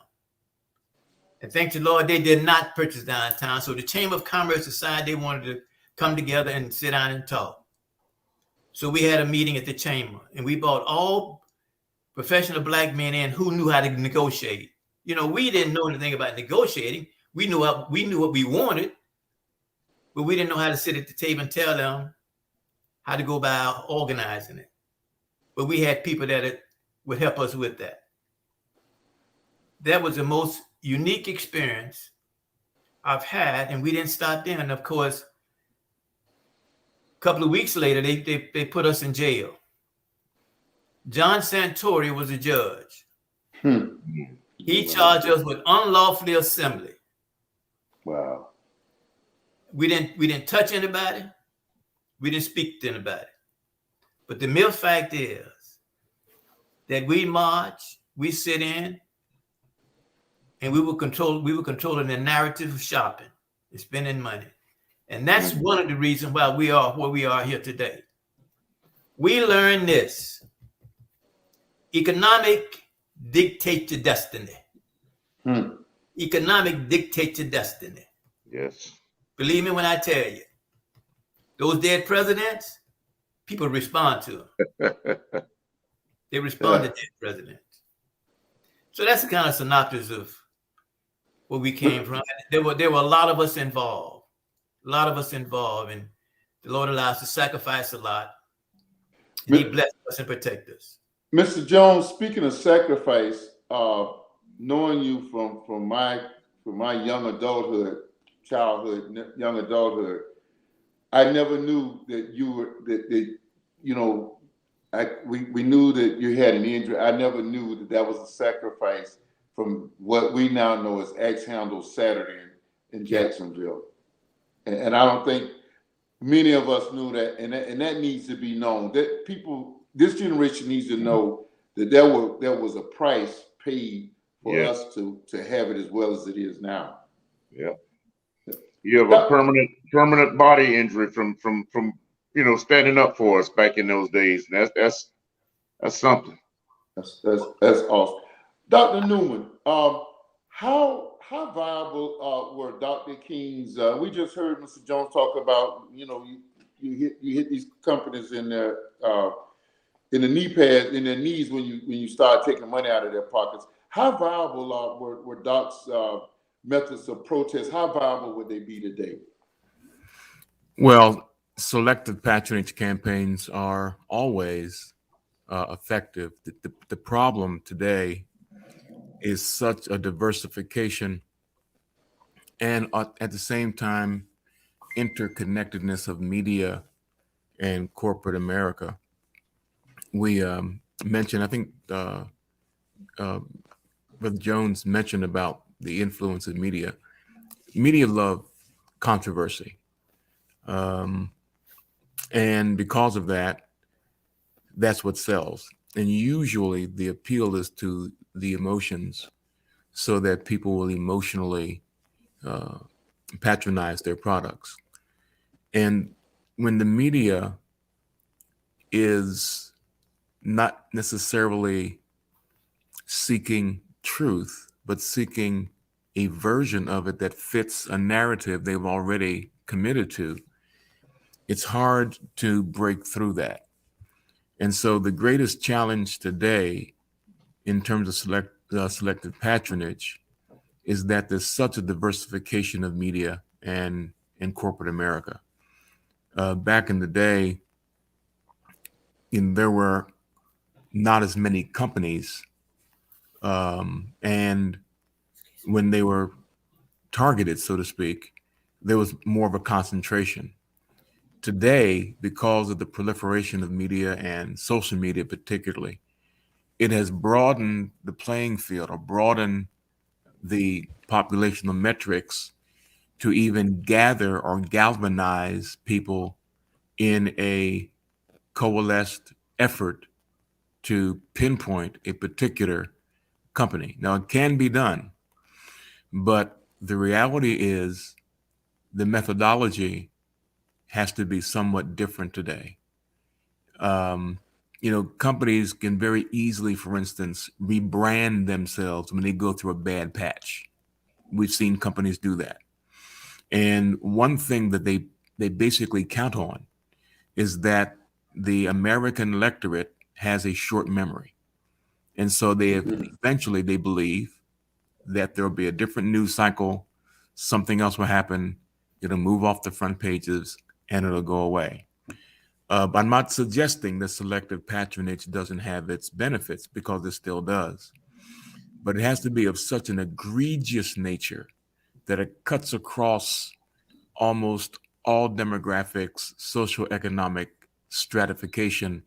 And thank the Lord, they did not purchase downtown. So the Chamber of Commerce decided they wanted to come together and sit down and talk. So we had a meeting at the Chamber, and we brought all professional Black men in who knew how to negotiate. You know, we didn't know anything about negotiating. We knew what we wanted, but we didn't know how to sit at the table and tell them how to go about organizing it. But we had people that would help us with that. That was the most unique experience I've had, and we didn't stop there. And of course, a couple of weeks later, they put us in jail. John Santori was the judge. He charged us with unlawfully assembly. Wow. We didn't touch anybody. We didn't speak to anybody. But the mere fact is that we march, we sit in, and we were controlling the narrative of shopping and spending money. And that's one of the reasons why we are where we are here today. We learned this. Economic dictates your destiny. Economic dictates your destiny. Yes. Believe me when I tell you, those dead presidents, people respond to them. They respond to dead presidents. So that's the kind of synopsis of where we came from. There were a lot of us involved. A lot of us involved, and the Lord allowed us to sacrifice a lot. And He blessed us and protect us. Mr. Jones, speaking of sacrifice, knowing you from my young adulthood, childhood, young adulthood, I never knew that you were that you know, we knew that you had an injury. I never knew that was a sacrifice from what we now know as Axe Handle Saturday in Jacksonville. And I don't think many of us knew that, and that needs to be known. That people, this generation needs to know that there was a price paid for us to have it as well as it is now. Yeah. You have a permanent body injury from standing up for us back in those days. And that's something. That's awesome. Dr. Newman, how viable were Dr. King's? We just heard Mr. Jones talk about, you hit these companies in their in the knee pads, in their knees when you start taking money out of their pockets. How viable were Doc's methods of protest? How viable would they be today? Well, selective patronage campaigns are always effective. The problem today is such a diversification and at the same time interconnectedness of media and corporate America, we mentioned, I think Brother Jones mentioned about the influence of media. Media love controversy. And because of that, that's what sells. And usually the appeal is to the emotions so that people will emotionally patronize their products. And when the media is not necessarily seeking truth, but seeking a version of it that fits a narrative they've already committed to, it's hard to break through that. And so the greatest challenge today in terms of selective patronage is that there's such a diversification of media and in corporate America. Back in the day, there were not as many companies, and when they were targeted, so to speak, there was more of a concentration. Today, because of the proliferation of media and social media particularly, it has broadened the playing field or broadened the populational metrics to even gather or galvanize people in a coalesced effort to pinpoint a particular company. Now, it can be done, but the reality is the methodology has to be somewhat different today. Companies can very easily, for instance, rebrand themselves when they go through a bad patch. We've seen companies do that. And one thing that they basically count on is that the American electorate has a short memory. And so eventually they believe that there'll be a different news cycle, something else will happen, it'll move off the front pages, and it'll go away. But I'm not suggesting that selective patronage doesn't have its benefits, because it still does. But it has to be of such an egregious nature that it cuts across almost all demographics, socioeconomic stratification,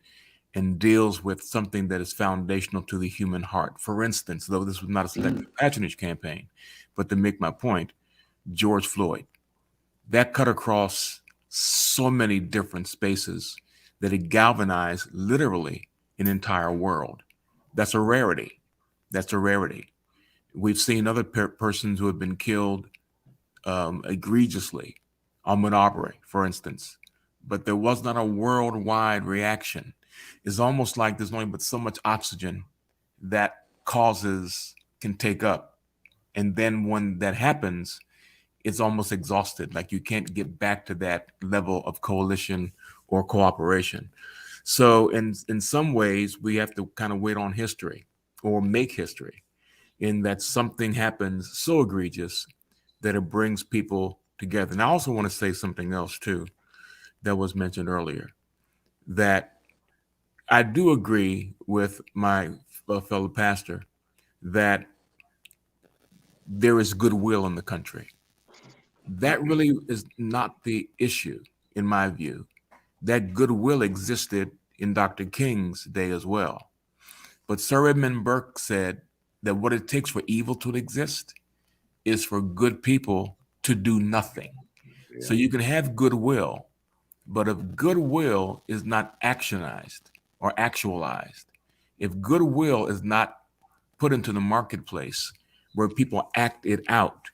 and deals with something that is foundational to the human heart. For instance, though this was not a selective patronage campaign, but to make my point, George Floyd, that cut across so many different spaces that it galvanized literally an entire world. That's a rarity. That's a rarity. We've seen other persons who have been killed egregiously, Ahmaud Arbery, for instance, but there was not a worldwide reaction. It's almost like there's only but so much oxygen that causes can take up. And then when that happens, it's almost exhausted. Like you can't get back to that level of coalition or cooperation. So in some ways, we have to kind of wait on history or make history in that something happens so egregious that it brings people together. And I also want to say something else too that was mentioned earlier, that I do agree with my fellow pastor that there is goodwill in the country. That really is not the issue, in my view. That goodwill existed in Dr. King's day as well. But Sir Edmund Burke said that what it takes for evil to exist is for good people to do nothing. Yeah. So you can have goodwill, but if goodwill is not actionized or actualized, if goodwill is not put into the marketplace where people act it out,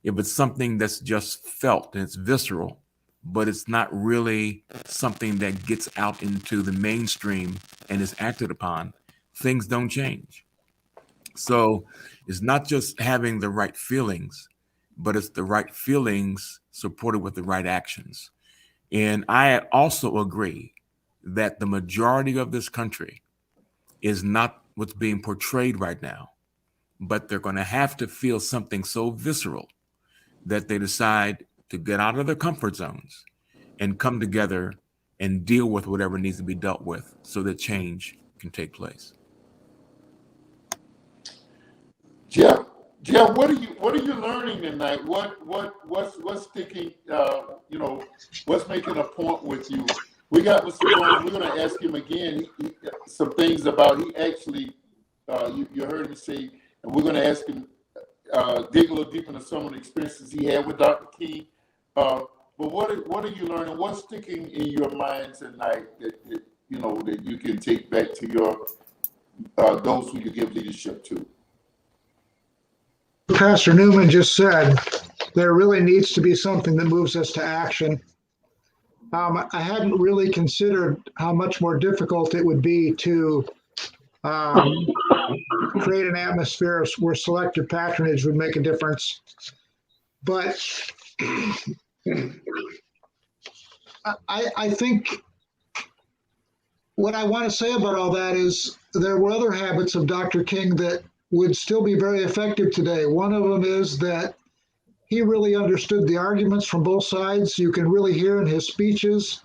if it's something that's just felt and it's visceral, but it's not really something that gets out into the mainstream and is acted upon, things don't change. So it's not just having the right feelings, but it's the right feelings supported with the right actions. And I also agree that the majority of this country is not what's being portrayed right now, but they're going to have to feel something so visceral that they decide to get out of their comfort zones and come together and deal with whatever needs to be dealt with so that change can take place. Jeff, what are you learning tonight? What's sticking? What's making a point with you We got Mr. Jones. We're going to ask him again some things about, he actually, you heard him say, and we're going to ask him, dig a little deeper into some of the experiences he had with Dr. King. But what are you learning? What's sticking in your mind tonight that you can take back to your those who you give leadership to? Pastor Newman just said, there really needs to be something that moves us to action. I hadn't really considered how much more difficult it would be to create an atmosphere where selective patronage would make a difference. But I think what I want to say about all that is there were other habits of Dr. King that would still be very effective today. One of them is that he really understood the arguments from both sides. You can really hear in his speeches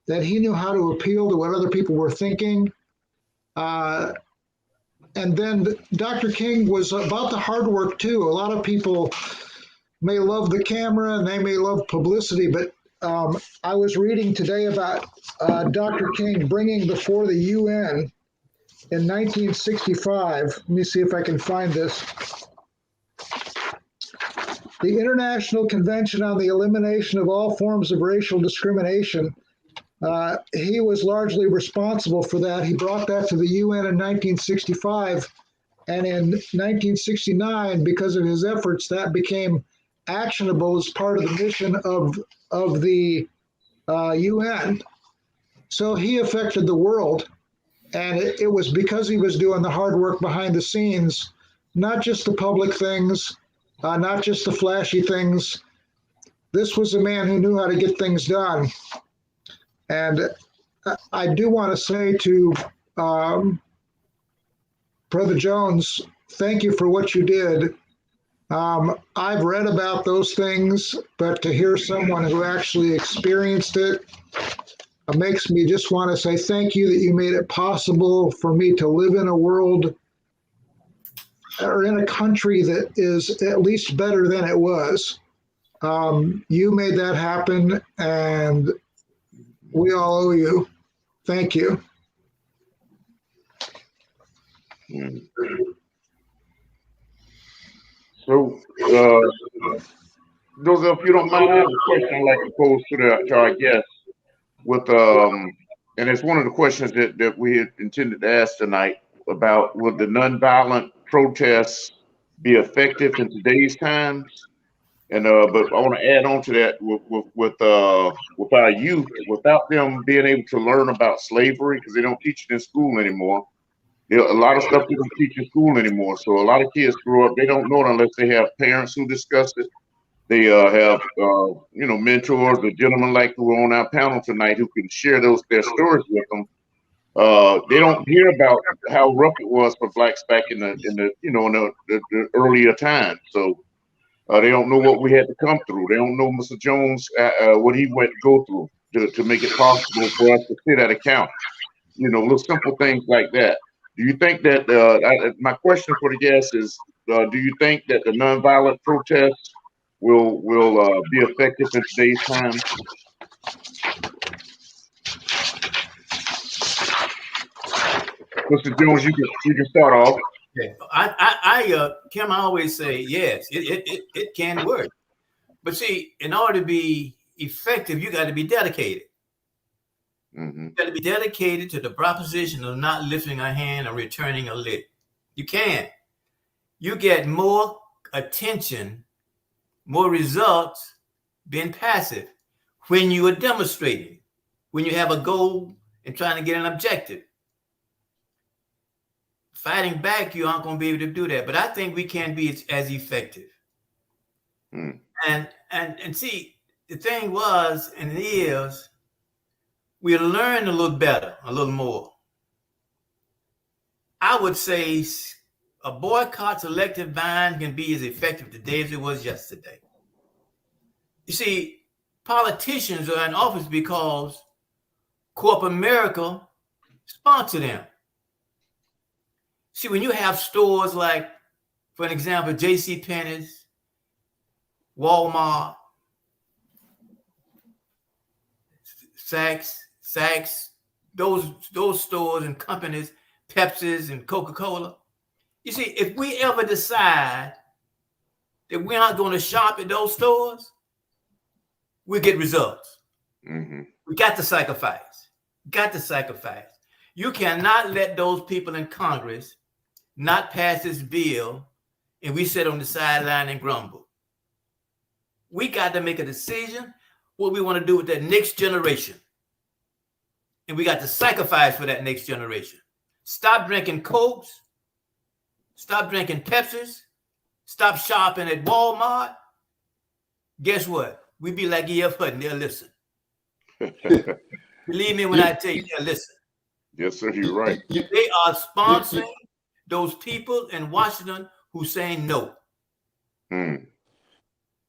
that he knew how to appeal to what other people were thinking. And then Dr. King was about the hard work too. A lot of people may love the camera and they may love publicity, but I was reading today about Dr. King bringing before the UN in 1965. Let me see if I can find this. The International Convention on the Elimination of All Forms of Racial Discrimination. He was largely responsible for that. He brought that to the UN in 1965. And in 1969, because of his efforts, that became actionable as part of the mission of the UN. So he affected the world. And it was because he was doing the hard work behind the scenes, not just the public things, not just the flashy things. This was a man who knew how to get things done. And I do want to say to Brother Jones, thank you for what you did. I've read about those things, but to hear someone who actually experienced it makes me just want to say thank you that you made it possible for me to live in a world or in a country that is at least better than it was. You made that happen, and we all owe you. Thank you. So, those if you don't mind, I have a question I'd like to pose to our guests. With and it's one of the questions that we had intended to ask tonight about: would the nonviolent protests be effective in today's times? And but I want to add on to that with our youth, without them being able to learn about slavery, because they don't teach it in school anymore. A lot of stuff they don't teach in school anymore. So a lot of kids grow up, they don't know it unless they have parents who discuss it. They have mentors or gentlemen like who are on our panel tonight who can share their stories with them. They don't hear about how rough it was for blacks back in the earlier times. So they don't know what we had to come through. They don't know Mr. Jones what he went to go through to make it possible for us to sit at account. Little simple things like that. Do you think that my question for the guests is: do you think that the nonviolent protests will be effective in today's time? Mr. Jones, you can start off. Yeah. Kim, I always say yes, it can work. But see, in order to be effective, you got to be dedicated. Mm-hmm. You got to be dedicated to the proposition of not lifting a hand or returning a lick. You can. You get more attention, more results being passive when you are demonstrating, when you have a goal and trying to get an objective. Fighting back, you aren't going to be able to do that. But I think we can be as effective. Mm. And see, the thing was and it is, we learned a little better, a little more. I would say a boycott selective buying can be as effective today as it was yesterday. You see, politicians are in office because corporate America sponsor them. See, when you have stores like, for an example, JCPenney's, Walmart, Saks, Saks, those stores and companies, Pepsi's and Coca-Cola. You see, if we ever decide that we aren't going to shop at those stores, we'll get results. Mm-hmm. We got to sacrifice. Got to sacrifice. You cannot let those people in Congress not pass this bill and we sit on the sideline and grumble. We got to make a decision what we want to do with that next generation. And we got to sacrifice for that next generation. Stop drinking Cokes. Stop drinking Pepsis. Stop shopping at Walmart. Guess what? We be like E.F. Hutton. They'll listen. Believe me when I tell you, they'll listen. Yes, sir. You're right. They are sponsoring those people in Washington who saying no. Mm.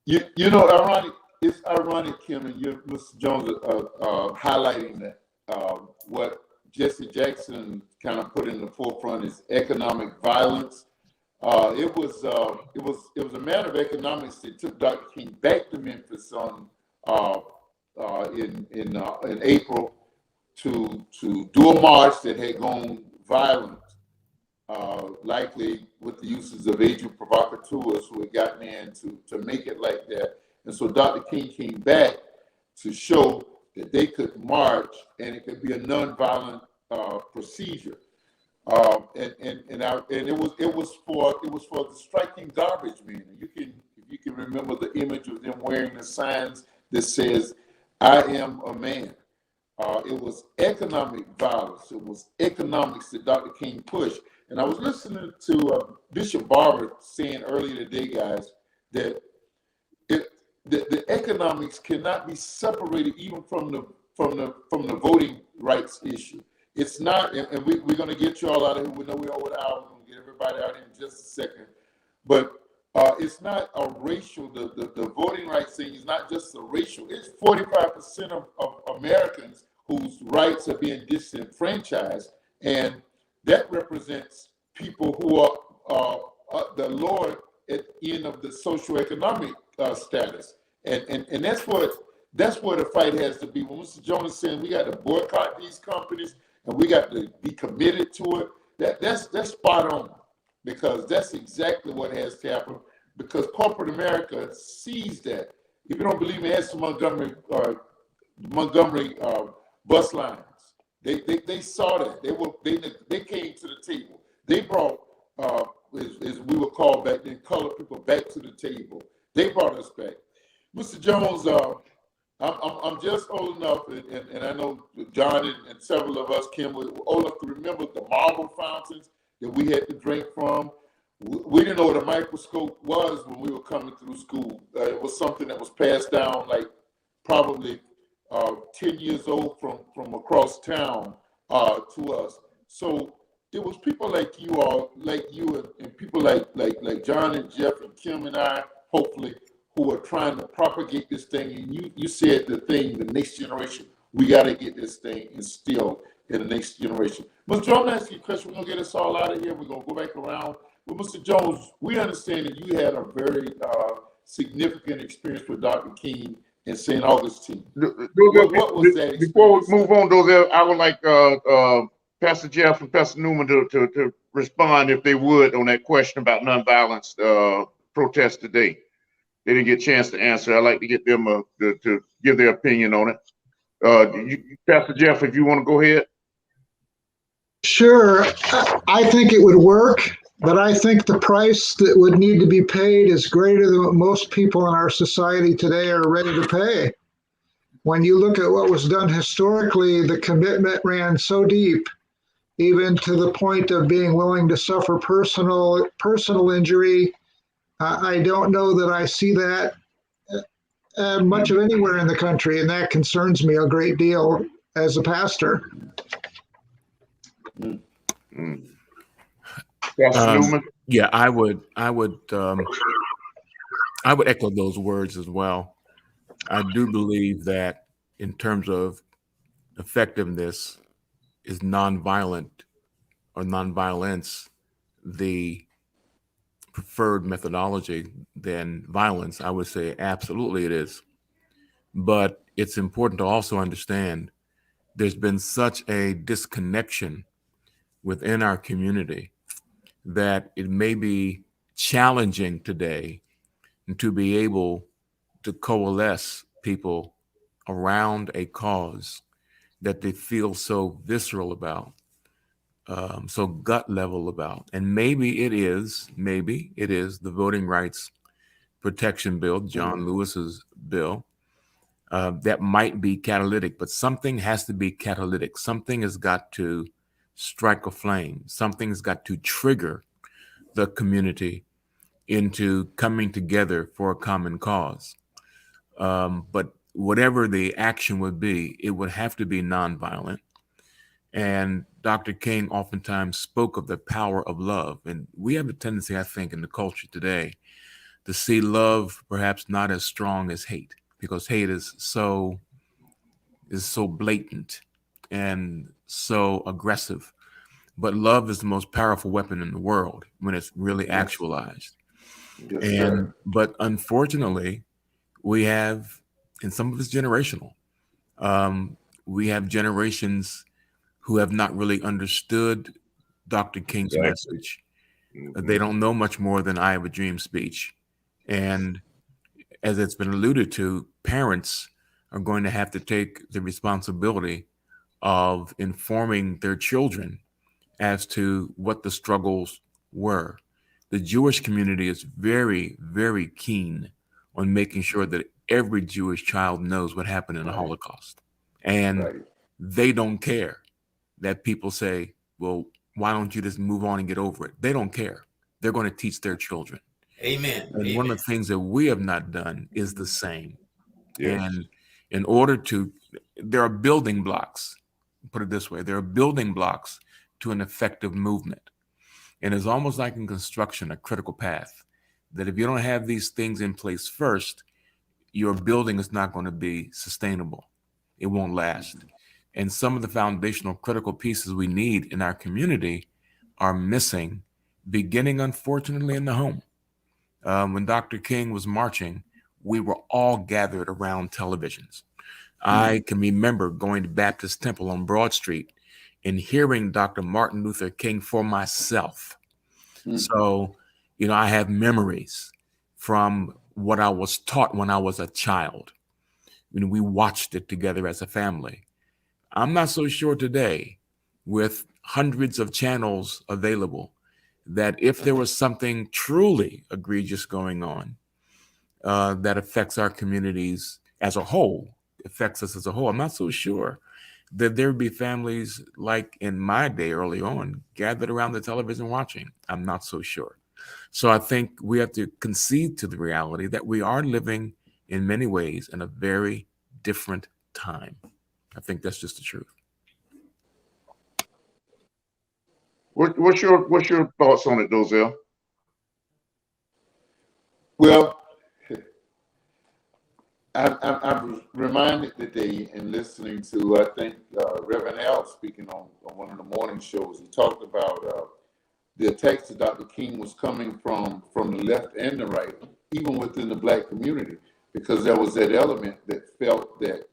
You know, ironic. It's ironic, Kim, and you, Mr. Jones, highlighting that what Jesse Jackson kind of put in the forefront is economic violence. It was a matter of economics that took Dr. King back to Memphis in April to do a march that had gone violent, likely with the uses of agent provocateurs who had gotten in to make it like that. And so Dr. King came back to show that they could march and it could be a nonviolent procedure. And it was for the striking garbage man. If you can remember the image of them wearing the signs that says, "I am a man." It was economic violence. It was economics that Dr. King pushed. And I was listening to Bishop Barber saying earlier today, guys, that the economics cannot be separated even from the voting rights issue. It's not, and we're going to get you all out of here. We know we're over the hour. We're going to get everybody out in just a second. But it's not a racial, the voting rights thing is not just a racial. It's 45% of Americans whose rights are being disenfranchised. And that represents people who are the lower at the end of the socioeconomic status. And that's where the fight has to be. When Mr. Jones is saying we got to boycott these companies and we got to be committed to it, that's spot on, because that's exactly what has to happen, because corporate America sees that. If you don't believe me, ask the Montgomery bus lines. They saw that. They came to the table. They brought, as we were called back then, colored people back to the table. They brought us back. Mr. Jones, I'm just old enough, and I know John and several of us, Kim, were old enough to remember the marble fountains that we had to drink from. We didn't know what a microscope was when we were coming through school. It was something that was passed down like probably 10 years old from across town to us. So it was people like you all, like you and people like John and Jeff and Kim and I, hopefully, who are trying to propagate this thing. And you said the thing, the next generation, we got to get this thing instilled in the next generation. Mr. Jones, I'm going to ask you a question. We're going to get us all out of here. We're going to go back around. But Mr. Jones, we understand that you had a very significant experience with Dr. King in St. Augustine. What was that experience? Before we move on, though, I would like Pastor Jeff and Pastor Newman to respond, if they would, on that question about nonviolence protests today. They didn't get a chance to answer. I'd like to get them to give their opinion on it. Pastor Jeff, if you want to go ahead. Sure. I think it would work, but I think the price that would need to be paid is greater than what most people in our society today are ready to pay. When you look at what was done historically, the commitment ran so deep, even to the point of being willing to suffer personal injury. I don't know that I see that much of anywhere in the country, and that concerns me a great deal as a pastor. Yeah, I would echo those words as well. I do believe that in terms of effectiveness, is nonviolent or nonviolence the preferred methodology than violence? I would say absolutely it is. But it's important to also understand there's been such a disconnection within our community that it may be challenging today to be able to coalesce people around a cause that they feel so visceral about, so gut level about. And maybe it is the Voting Rights Protection Bill, John Lewis's bill, that might be catalytic, but something has to be catalytic. Something has got to strike a flame. Something's got to trigger the community into coming together for a common cause. But whatever the action would be, it would have to be nonviolent. And Dr. King oftentimes spoke of the power of love. And we have a tendency, I think, in the culture today to see love perhaps not as strong as hate, because hate is so blatant and so aggressive. But love is the most powerful weapon in the world when it's really actualized. But unfortunately, we have, and some of it's generational, we have generations who have not really understood Dr. King's message. They don't know much more than I Have a Dream speech. And as it's been alluded to, parents are going to have to take the responsibility of informing their children as to what the struggles were. The Jewish community is very, very keen on making sure that every Jewish child knows what happened in the Holocaust. And they don't care that people say, well, why don't you just move on and get over it? They don't care. They're going to teach their children. Amen. And one of the things that we have not done is the same. Yes. And in order to, there are building blocks, put it this way, there are building blocks to an effective movement. And it's almost like in construction, a critical path, that if you don't have these things in place first, your building is not going to be sustainable. It won't last. And some of the foundational critical pieces we need in our community are missing, beginning, unfortunately, in the home. When Dr. King was marching, we were all gathered around televisions. I can remember going to Baptist Temple on Broad Street and hearing Dr. Martin Luther King for myself. So, I have memories from what I was taught when I was a child. We watched it together as a family. I'm not so sure today, with hundreds of channels available, that if there was something truly egregious going on that affects our communities as a whole, affects us as a whole, I'm not so sure that there would be families like in my day early on gathered around the television watching. I'm not so sure. So I think we have to concede to the reality that we are living in many ways in a very different time. I think that's just the truth. What's your thoughts on it, Dozell? Well, I'm reminded today in listening to, I think, Reverend Al speaking on one of the morning shows. He talked about the attacks that Dr. King was coming from the left and the right, even within the Black community, because there was that element that felt that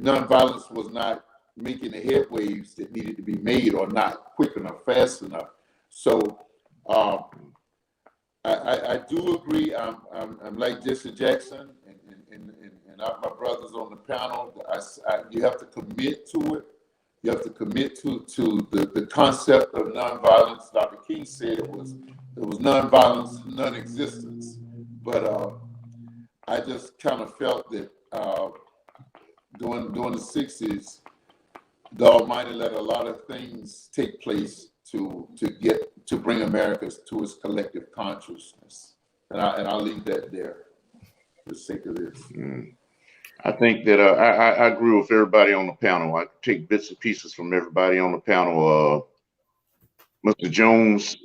nonviolence was not making the headwaves that needed to be made, or not quick enough, fast enough. So I do agree. I'm like Jesse Jackson and my brothers on the panel. You have to commit to it. You have to commit to the concept of nonviolence. Dr. King said it was nonviolence, non-existence. But I just kind of felt that during the 60s, the Almighty let a lot of things take place to bring America to its collective consciousness, and I'll leave that there for the sake of this. I think that I agree with everybody on the panel. I take bits and pieces from everybody on the panel. Mr. Jones,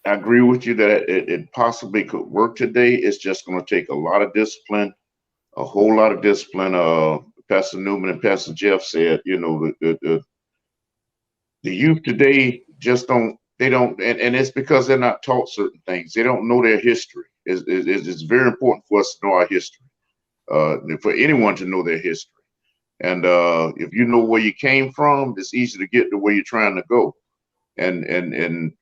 I agree with you that it possibly could work today. It's just going to take a lot of discipline, a whole lot of discipline. Pastor Newman and Pastor Jeff said, the youth today just don't, and it's because they're not taught certain things. They don't know their history. It's very important for us to know our history, for anyone to know their history. And if you know where you came from, it's easy to get to where you're trying to go. And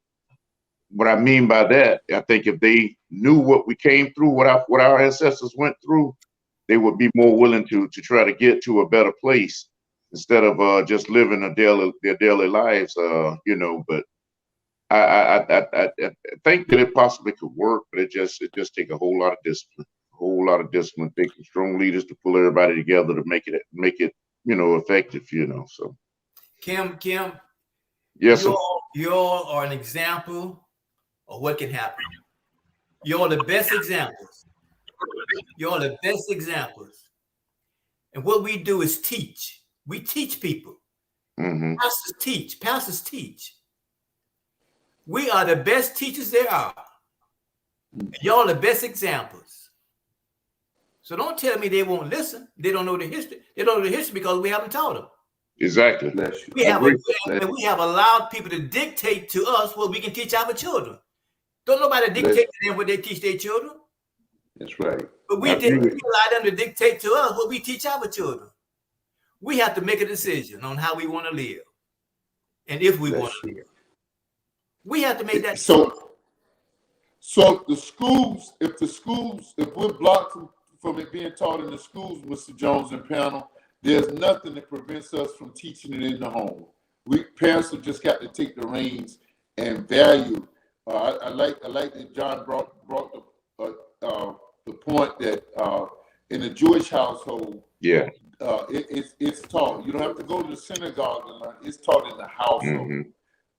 what I mean by that, I think if they knew what we came through, what our ancestors went through, they would be more willing to try to get to a better place instead of just living their daily lives. But I think that it possibly could work, but it just take a whole lot of discipline, taking strong leaders to pull everybody together to make it effective. So Kim, yes, sir. you all are an example of what can happen. You're the best examples. You're the best examples. And what we do is teach. We teach people. Mm-hmm. Pastors teach. We are the best teachers there are. Y'all the best examples. So don't tell me they won't listen. They don't know the history. They don't know the history because we haven't taught them. Exactly. We have allowed people to dictate to us what we can teach our children. Don't nobody dictate to them what they teach their children. That's right. But we allow them to dictate to us what we teach our children. We have to make a decision on how we want to live. And if we want to live. We have to make that decision. So if we're blocked from it being taught in the schools, Mr. Jones and panel, there's nothing that prevents us from teaching it in the home. Parents have just got to take the reins and value. I like that John brought the point that in a Jewish household, it's taught. You don't have to go to the synagogue to learn. It's taught in the household. Mm-hmm.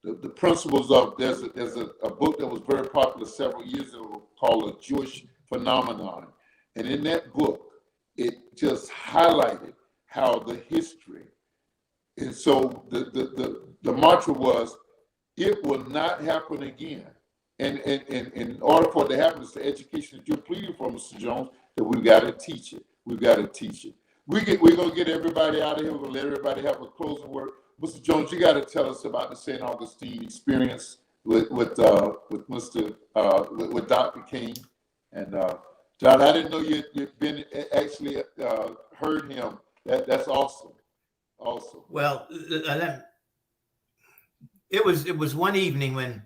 The principles of there's a book that was very popular several years ago called A Jewish Phenomenon, and in that book it just highlighted how the history, and so the mantra was, it will not happen again. And in order for it to happen, it's the education that you're pleading for, Mr. Jones, that we've got to teach it. We've got to teach it. We're gonna get everybody out of here. We're gonna let everybody have a closing word. Mr. Jones, you got to tell us about the St. Augustine experience with Dr. King. And John, I didn't know you'd been actually heard him. That's awesome. Awesome. Well, it was one evening when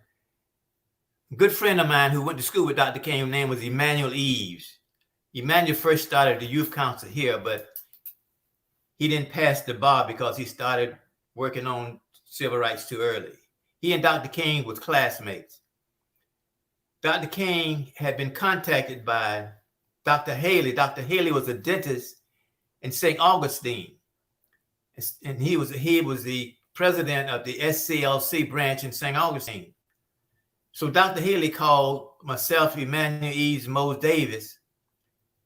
a good friend of mine who went to school with Dr. King's name was Emmanuel Eves. Emmanuel first started the youth council here, but he didn't pass the bar because he started working on civil rights too early. He and Dr. King was classmates. Dr. King had been contacted by Dr. Haley. Dr. Haley was a dentist in St. Augustine. And he was the president of the SCLC branch in St. Augustine. So Dr. Haley called myself, Emmanuel Eves, Mose Davis,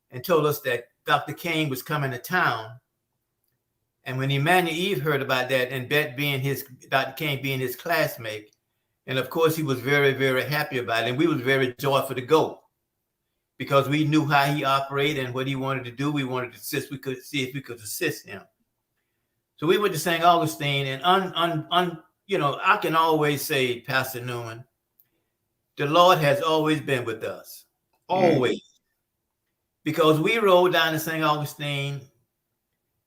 and told us that Dr. King was coming to town. And when Emmanuel Eve heard about that, and Dr. King being his classmate, and of course he was very, very happy about it. And we was very joyful to go because we knew how he operated and what he wanted to do. We wanted to assist. We could see if we could assist him. So we went to St. Augustine, and I can always say, Pastor Newman, the Lord has always been with us, always, because we rode down to St. Augustine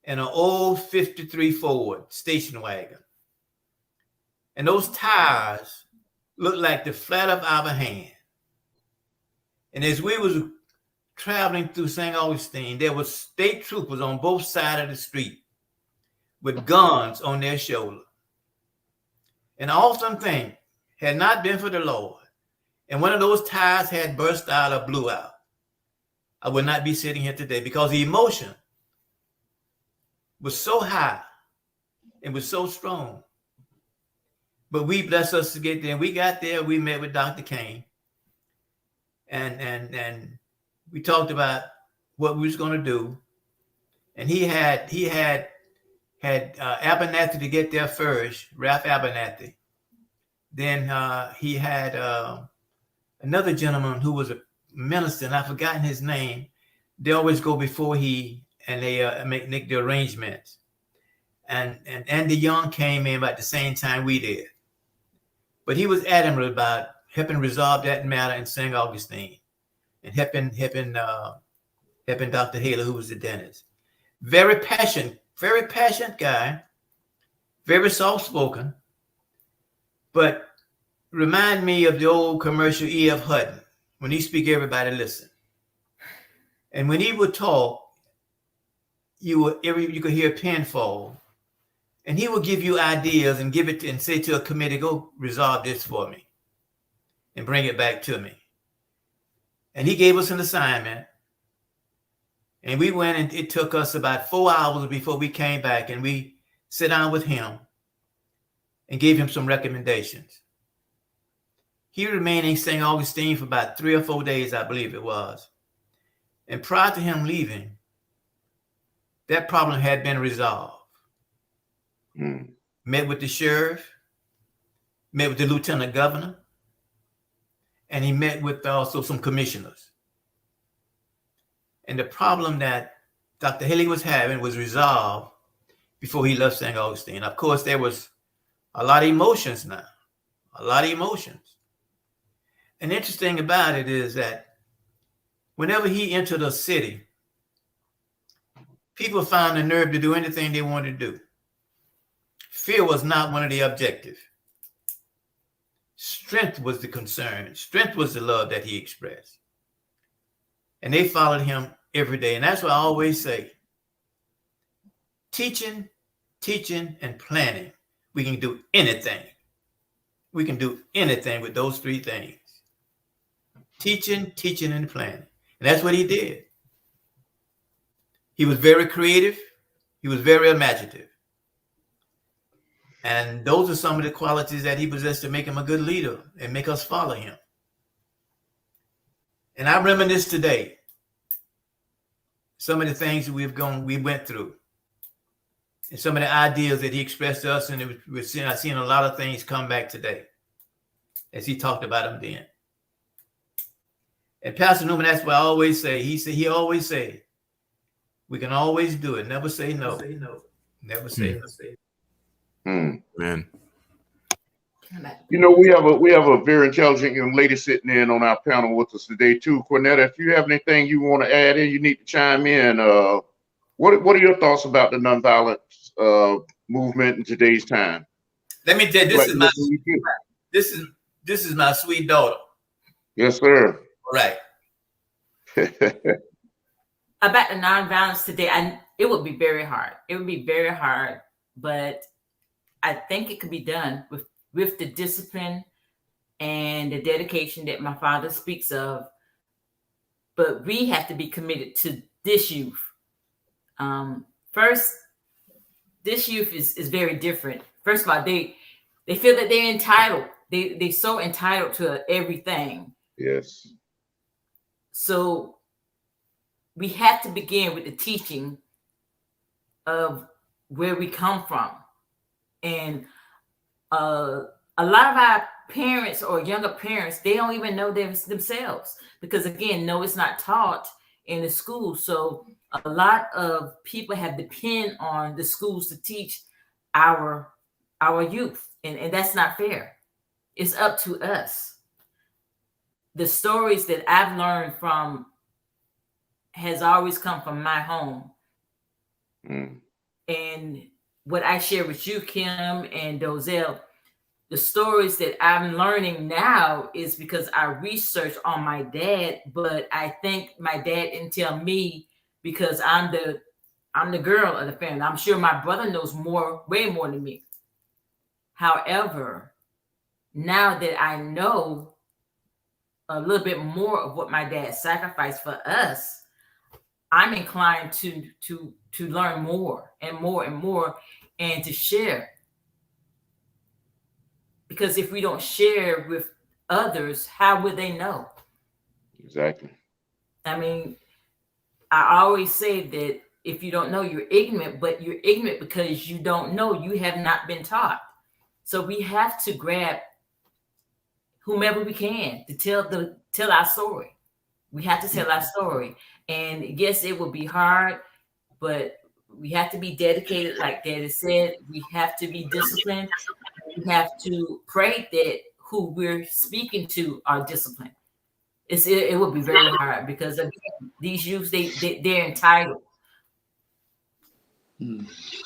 in an old 53 Ford station wagon. And those tires looked like the flat of our hand. And as we was traveling through St. Augustine, there was state troopers on both sides of the street with guns on their shoulder. An awesome thing, had not been for the Lord, and one of those tires had burst out or blew out, I would not be sitting here today, because the emotion was so high and was so strong. But we blessed us to get there. We got there. We met with Dr. King, and we talked about what we was going to do. And he had Abernathy to get there first, Ralph Abernathy. Then he had another gentleman who was a minister, and I've forgotten his name. They always go before and they make the arrangements. And Andy Young came in about the same time we did. But he was adamant about helping resolve that matter in St. Augustine and helping Dr. Haley, who was the dentist. Very passionate very passionate guy, very soft-spoken, but remind me of the old commercial E.F. Hutton. When he speak, everybody listen. And when he would talk, you could hear a pin fall. And he will give you ideas and give it and say to a committee, go resolve this for me and bring it back to me. And he gave us an assignment. And we went, and it took us about 4 hours before we came back, and we sat down with him and gave him some recommendations. He remained in St. Augustine for about 3 or 4 days, I believe it was. And prior to him leaving, that problem had been resolved. Met with the sheriff, met with the lieutenant governor, and he met with also some commissioners. And the problem that Dr. Haley was having was resolved before he left St. Augustine. Of course, there was a lot of emotions now, a lot of emotions. And interesting about it is that whenever he entered a city, people found the nerve to do anything they wanted to do. Fear was not one of the objectives. Strength was the concern. Strength was the love that he expressed. And they followed him every day. And that's what I always say. Teaching, and planning. We can do anything. We can do anything with those three things. Teaching, and planning. And that's what he did. He was very creative. He was very imaginative. And those are some of the qualities that he possessed to make him a good leader and make us follow him. And I reminisce today some of the things that we went through, and some of the ideas that he expressed to us, and I've seen a lot of things come back today as he talked about them then. And Pastor Newman, that's what I always say. He always say, we can always do it. Never say no. Never say no. Man. You know, we have a very intelligent young lady sitting in on our panel with us today too. Cornetta, if you have anything you want to add in, you need to chime in. What are your thoughts about the nonviolent movement in today's time? Let me tell you, this is my sweet daughter. Yes, sir. All right. About the nonviolence today, it would be very hard. It would be very hard, but I think it could be done with the discipline and the dedication that my father speaks of. But we have to be committed to this youth. First, this youth is very different. First of all, they feel that they're entitled. They're so entitled to everything. Yes. So we have to begin with the teaching of where we come from. And a lot of our parents or younger parents, they don't even know themselves, because again, no, it's not taught in the school. So a lot of people have depend on the schools to teach our youth, and that's not fair. It's up to us. The stories that I've learned from has always come from my home. And what I share with you, Kim and Dozelle, the stories that I'm learning now is because I researched on my dad, but I think my dad didn't tell me because I'm the girl of the family. I'm sure my brother knows way more than me. However, now that I know a little bit more of what my dad sacrificed for us, I'm inclined to learn more and more and more, and to share. Because if we don't share with others, how would they know? Exactly. I mean, I always say that if you don't know, you're ignorant, but you're ignorant because you don't know. You have not been taught. So we have to grab whomever we can to tell our story. We have to tell our story. And yes, it will be hard, but we have to be dedicated, like Daddy said. We have to be disciplined. We have to pray that who we're speaking to are disciplined. It will be very hard because again, these youths, they're entitled.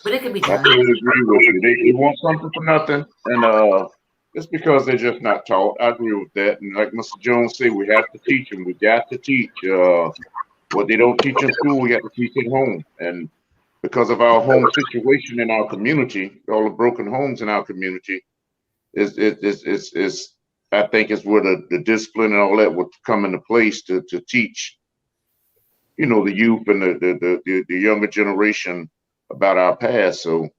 But it could be I done. totally agree with you. They want something for nothing, and it's because they're just not taught. I agree with that. And like Mr. Jones said, we have to teach them. We got to teach. What they don't teach in school, we got to teach at home. And because of our home situation in our community, all the broken homes in our community, is I think is where the discipline and all that would come into place to teach, you know, the youth and the younger generation about our past. So,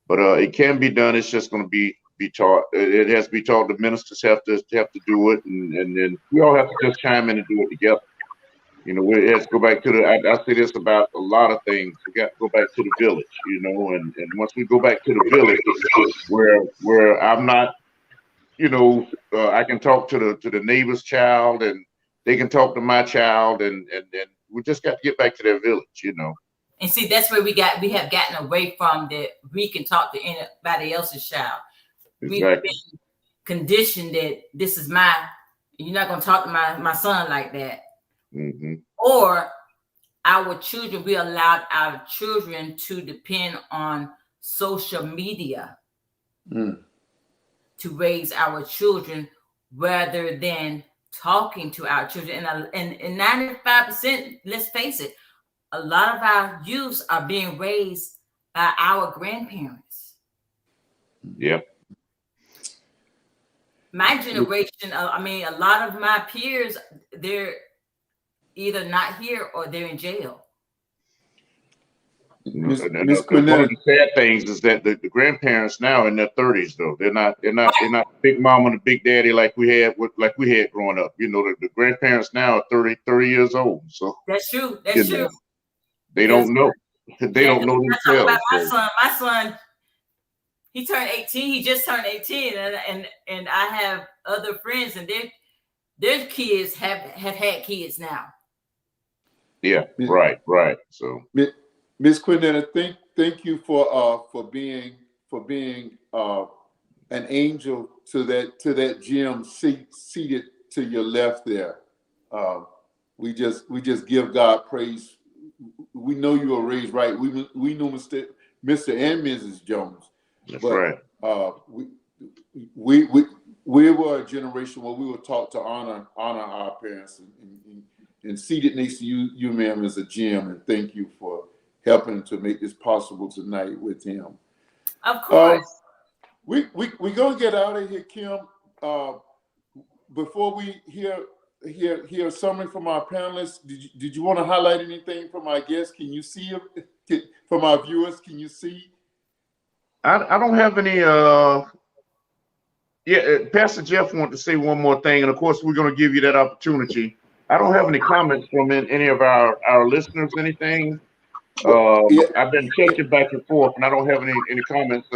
but it can be done. It's just going to be taught. It has to be taught. The ministers have to do it, and then we all have to just chime in and do it together. You know, we have to go back to I say this about a lot of things. We got to go back to the village, you know, and once we go back to the village, where I'm not, you know, I can talk to the neighbor's child, and they can talk to my child, and we just got to get back to their village, you know. And see, that's where we have gotten away from that we can talk to anybody else's child. Exactly. We've been conditioned that this is you're not going to talk to my son like that. Mm-hmm. Or our children, we allowed our children to depend on social media to raise our children rather than talking to our children. And 95%, let's face it, a lot of our youths are being raised by our grandparents. Yep. My generation, I mean, a lot of my peers, they're either not here or they're in jail. Miss One of the sad things is that the grandparents now in their 30s, though they're not big mama and big daddy like we had growing up. You know, the grandparents now are 30 years old. So that's true. That's true. They don't know. They don't know themselves. My son, he turned 18. He just turned 18, and I have other friends, and their kids have had kids now. Yeah, right. So, Miss Quinetta, thank you for being an angel to that Jim seated to your left there. We just give God praise. We know you were raised right. We knew Mr. and Mrs. Jones. That's right. We were a generation where we were taught to honor our parents, and seated next to you, ma'am, is a Jim, and thank you for helping to make this possible tonight with him. Of course. We're gonna get out of here, Kim. Before we hear a summary from our panelists, did you want to highlight anything from our guests? Can you see from our viewers? Can you see? I don't have any. Pastor Jeff wanted to say one more thing, and of course we're going to give you that opportunity. I don't have any comments from any of our listeners. Anything? I've been checking back and forth, and I don't have any comments.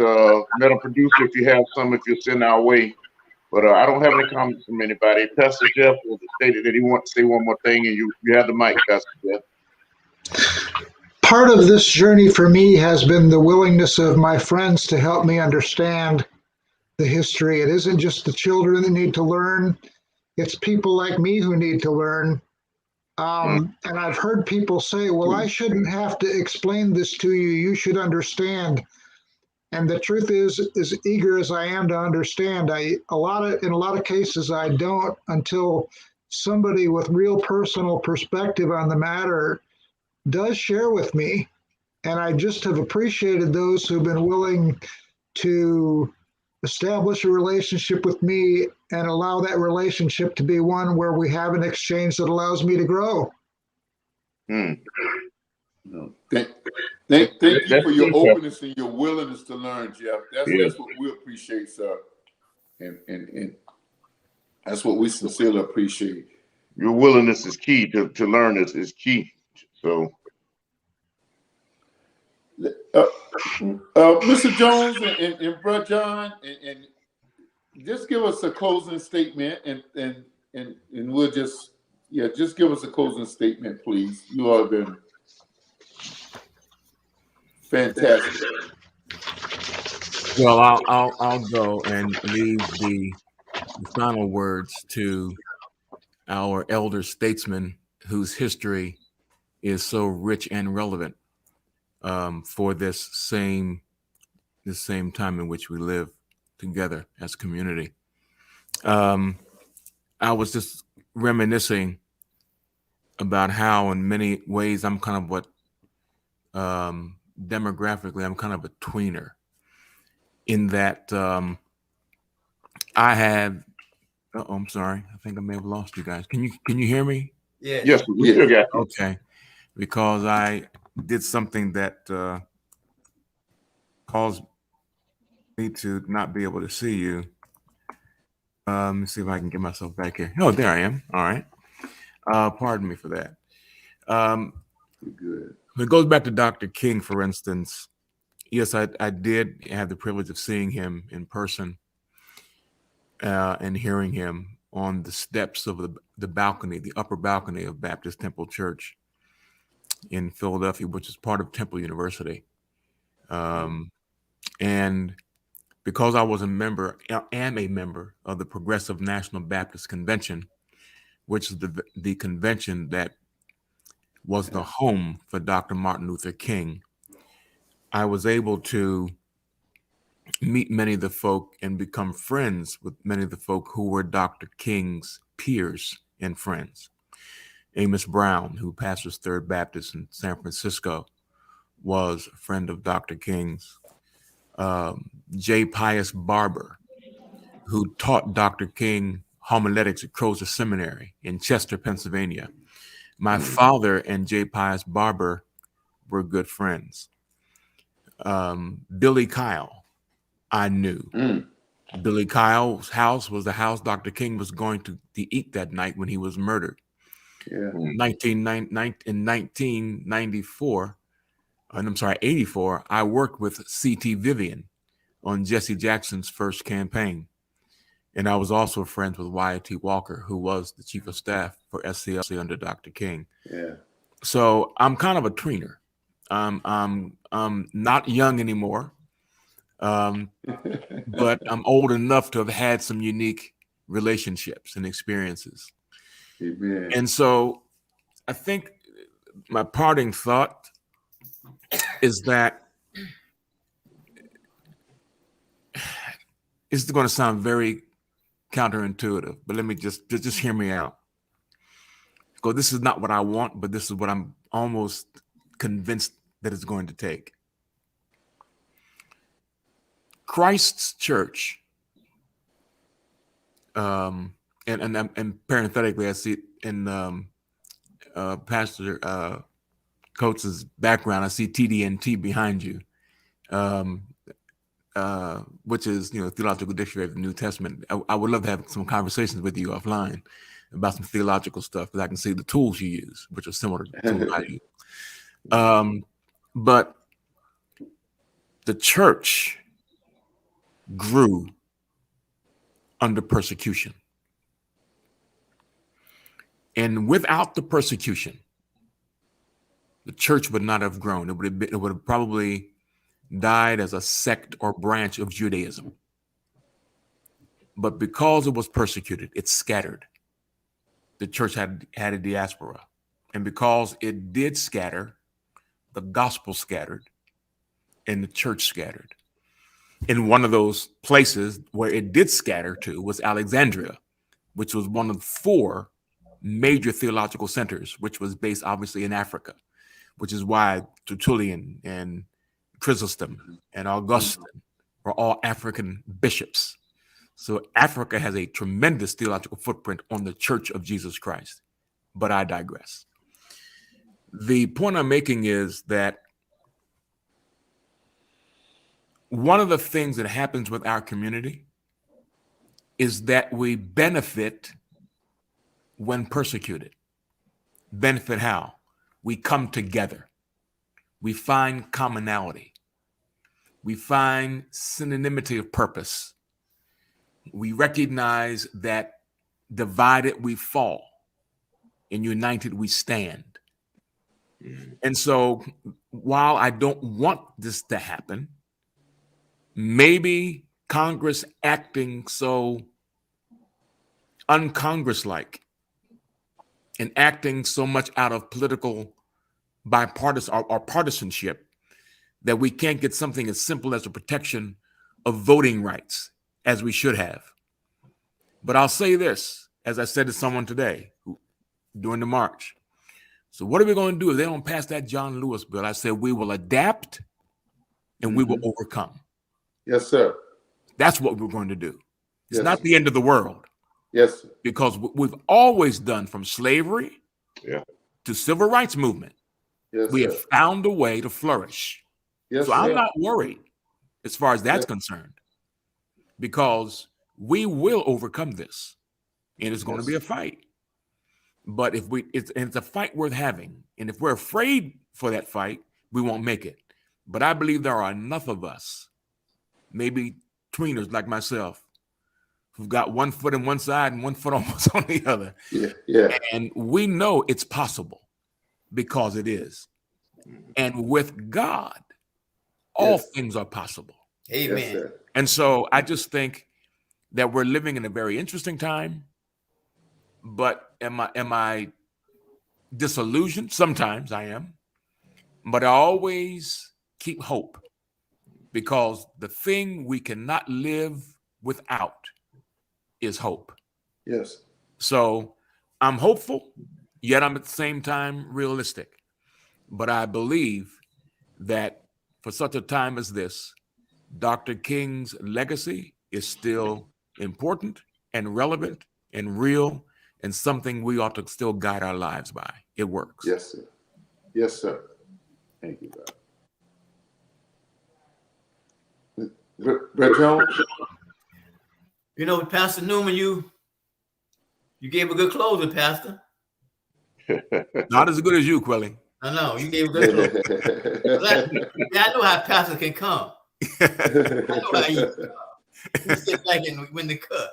Madam Producer, if you have some, if you'll send our way. But I don't have any comments from anybody. Pastor Jeff stated that he wants to say one more thing, and you have the mic, Pastor Jeff. Part of this journey for me has been the willingness of my friends to help me understand the history. It isn't just the children that need to learn. It's people like me who need to learn. And I've heard people say, well, I shouldn't have to explain this to you. You should understand. And the truth is, as eager as I am to understand, in a lot of cases, I don't until somebody with real personal perspective on the matter does share with me. And I just have appreciated those who've been willing to establish a relationship with me and allow that relationship to be one where we have an exchange that allows me to grow. Thank you for your openness and your willingness to learn, Jeff. That's what we appreciate, sir. And that's what we sincerely appreciate. Your willingness is key to learn is key. So, Mr. Jones and Brother John, and just give us a closing statement, and we'll just give us a closing statement, please. You all have been fantastic. Well, I'll go and leave the final words to our elder statesman whose history is so rich and relevant. for this same time in which we live together as community. I was just reminiscing about how in many ways I'm kind of what demographically I'm kind of a tweener in that I have I'm sorry, I think I may have lost you guys. Can you hear me? Yeah. Yes, we still got you. Okay, because I did something that caused me to not be able to see you. Let me see if I can get myself back here. Oh, there I am. All right. Pardon me for that. Good. It goes back to Dr. King, for instance. Yes, I did have the privilege of seeing him in person and hearing him on the steps of the balcony, the upper balcony of Baptist Temple Church in Philadelphia, which is part of Temple University. And because I was am a member of the Progressive National Baptist Convention, which is the convention that was the home for Dr. Martin Luther King, I was able to meet many of the folk and become friends with many of the folk who were Dr. King's peers and friends. Amos Brown, who pastors Third Baptist in San Francisco, was a friend of Dr. King's. J. Pius Barber, who taught Dr. King homiletics at Coester Seminary in Chester, Pennsylvania. My father and J. Pius Barber were good friends. Billy Kyle, I knew. Billy Kyle's house was the house Dr. King was going to eat that night when he was murdered. Yeah. In 1994, and I'm sorry, 84, I worked with C.T. Vivian on Jesse Jackson's first campaign. And I was also friends with Wyatt T. Walker, who was the chief of staff for SCLC under Dr. King. Yeah. So I'm kind of a tweener. I'm not young anymore, but I'm old enough to have had some unique relationships and experiences. Amen. And so I think my parting thought is that it's going to sound very counterintuitive, but let me just hear me out. Because this is not what I want, but this is what I'm almost convinced that it's going to take. Christ's church, and parenthetically, I see it in Pastor Coates's background. I see TDNT behind you, which is Theological Dictionary of the New Testament. I would love to have some conversations with you offline about some theological stuff, because I can see the tools you use, which are similar to the tools I use. But the church grew under persecution. And without the persecution, the church would not have grown. It would have probably died as a sect or branch of Judaism. But because it was persecuted, it scattered. The church had a diaspora. And because it did scatter, the gospel scattered and the church scattered. And one of those places where it did scatter to was Alexandria, which was one of 4 major theological centers, which was based obviously in Africa, which is why Tertullian and Chrysostom and Augustine were all African bishops. So Africa has a tremendous theological footprint on the Church of Jesus Christ. But I digress. The point I'm making is that one of the things that happens with our community is that we benefit when persecuted. Benefit how? We come together. We find commonality. We find synonymity of purpose. We recognize that divided we fall and united we stand. And so while I don't want this to happen, maybe Congress acting so un-Congress-like and acting so much out of political bipartisan or partisanship that we can't get something as simple as the protection of voting rights as we should have. But I'll say this, as I said to someone today during the march. So what are we going to do if they don't pass that John Lewis bill? I said, we will adapt and we will overcome. Yes, sir. That's what we're going to do. It's Yes. not the end of the world. Yes, sir. Because we've always done, from slavery to civil rights movement, Yes, we sir. have found a way to flourish. Yes, So sir. I'm not worried as far as that's concerned, because we will overcome this, and it's going to be a fight. But if it's a fight worth having, and if we're afraid for that fight, we won't make it. But I believe there are enough of us, maybe tweeners like myself, who've got 1 foot on one side and 1 foot almost on the other. Yeah, yeah. And we know it's possible because it is. And with God, all things are possible. Amen. Yes, sir. And so I just think that we're living in a very interesting time. But am I disillusioned? Sometimes I am. But I always keep hope, because the thing we cannot live without is hope. Yes. So I'm hopeful, yet I'm at the same time realistic. But I believe that for such a time as this, Dr. King's legacy is still important and relevant and real, and something we ought to still guide our lives by. It works. Yes, sir. Yes, sir. Thank you, God. Brett Jones? You know, Pastor Newman, you gave a good closing, Pastor. Not as good as you, Quillie. I know, you gave a good closing. I know how pastors can come. I know how you sit back and win the cup.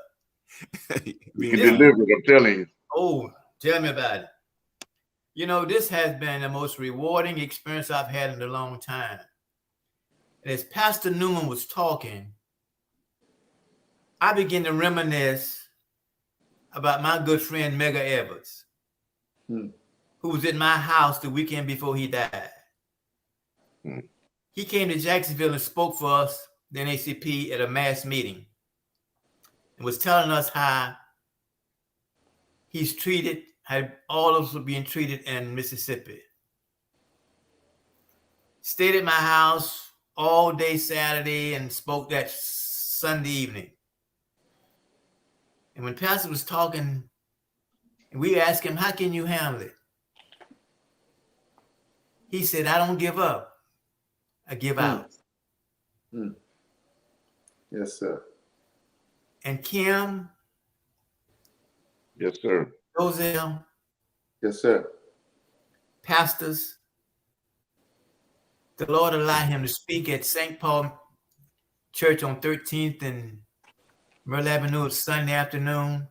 We can deliver it, I'm telling you. Oh, tell me about it. You know, this has been the most rewarding experience I've had in a long time. And as Pastor Newman was talking, I began to reminisce about my good friend, Mega Evans, who was at my house the weekend before he died. He came to Jacksonville and spoke for us, the NACP, at a mass meeting, and was telling us how he's treated, how all of us were being treated in Mississippi. Stayed at my house all day Saturday and spoke that Sunday evening. And when Pastor was talking, and we asked him, how can you handle it? He said, I don't give up. I give out. Yes, sir. And Kim, Yes, sir. Roselle, Yes, sir. pastors, the Lord allowed him to speak at St. Paul Church on 13th and Merle Avenue Sunday afternoon.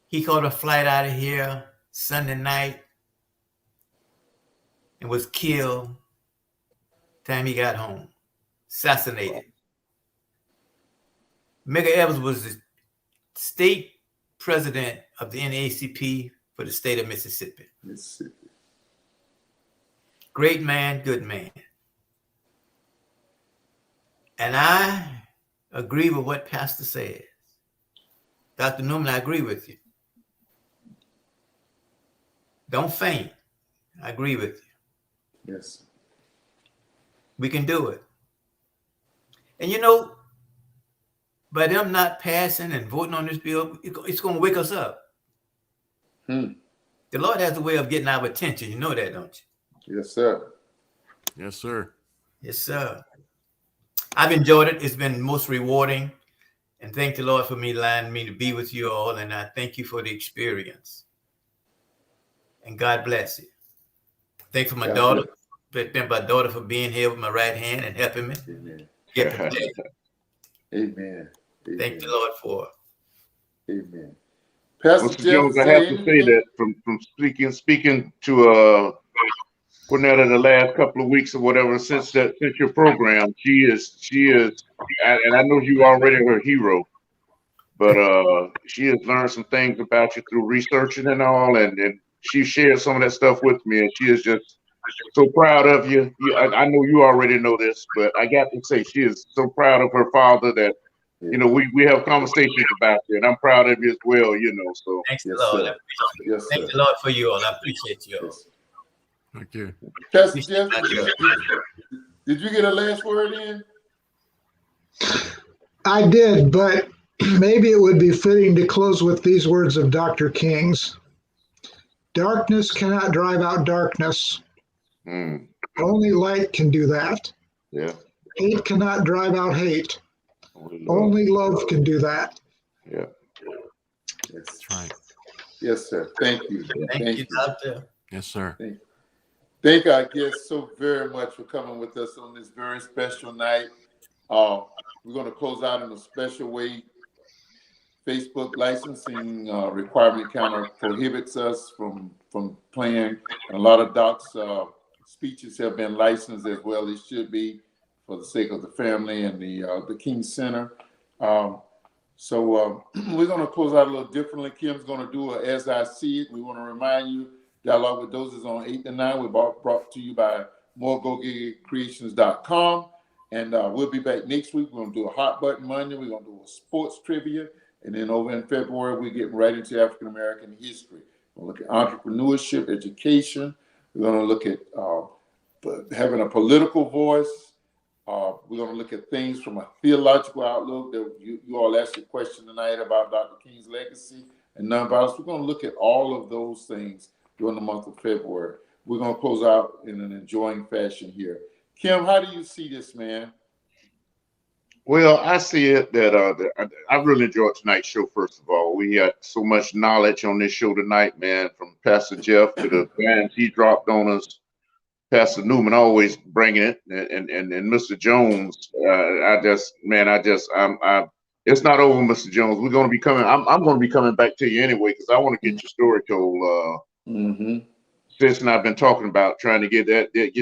He caught a flight out of here Sunday night and was killed time he got home, assassinated. Mega Evans was the state president of the NAACP for the state of Mississippi. Mississippi. Great man, good man. And I agree with what Pastor says. Dr. Newman, I agree with you. Don't faint. I agree with you. Yes. We can do it. And you know, by them not passing and voting on this bill, it's going to wake us up. The Lord has a way of getting our attention. You know that, don't you? Yes, sir. Yes, sir. Yes, sir. I've enjoyed it. It's been most rewarding. And thank the Lord for allowing me to be with you all. And I thank you for the experience. And God bless you. Thank you for my daughter. Thank my daughter for being here with my right hand and helping me. Amen. Get the day. Amen. Thank the Lord for it. Amen. Pastor Mr. Jones, I have to say that from speaking to Cornetta the last couple of weeks or whatever, since your program, she is, and I know you already her hero, but she has learned some things about you through researching and all, and she shared some of that stuff with me, and she is just so proud of you. I know you already know this, but I got to say she is so proud of her father that, you know, we have conversations about it, and I'm proud of you as well, you know, so. Thanks Yes, the Lord. sir. Yes, Thank sir. the Lord for you all. I appreciate you all. Yes. Thank you. Pastor Jeff, did you get a last word in? I did, but maybe it would be fitting to close with these words of Dr. King's. Darkness cannot drive out darkness. Mm, Only light can do that. yeah. Hate cannot drive out hate. Only love. Only love can do that. Yeah. Yes. That's right. Yes, sir. Thank you. Thank you, Doctor. Yes, sir. Thank our guests so very much for coming with us on this very special night. We're going to close out in a special way. Facebook licensing requirement kind of prohibits us from playing. And a lot of Doc's speeches have been licensed as well. It should be for the sake of the family and the King Center. So we're going to close out a little differently. Kim's going to do As I See It. We want to remind you, Dialogue with Those is on 8 to 9. We're brought to you by moreGoGetItCreations.com. And we'll be back next week. We're going to do a Hot Button Monday. We're going to do a sports trivia. And then over in February, we're getting right into African-American history. We'll look at entrepreneurship, education. We're going to look at having a political voice. We're going to look at things from a theological outlook. That you all asked a question tonight about Dr. King's legacy and nonviolence. We're going to look at all of those things during the month of February. We're going to close out in an enjoying fashion here. Kim, how do you see this, man? Well, I see it that I really enjoyed tonight's show. First of all, we had so much knowledge on this show tonight, man. From Pastor Jeff to the bands he dropped on us. Pastor Newman always bringing it, and Mr. Jones. It's not over, Mr. Jones. We're going to be coming. I'm going to be coming back to you anyway because I want to get your story told. Sis and I've been talking about trying to get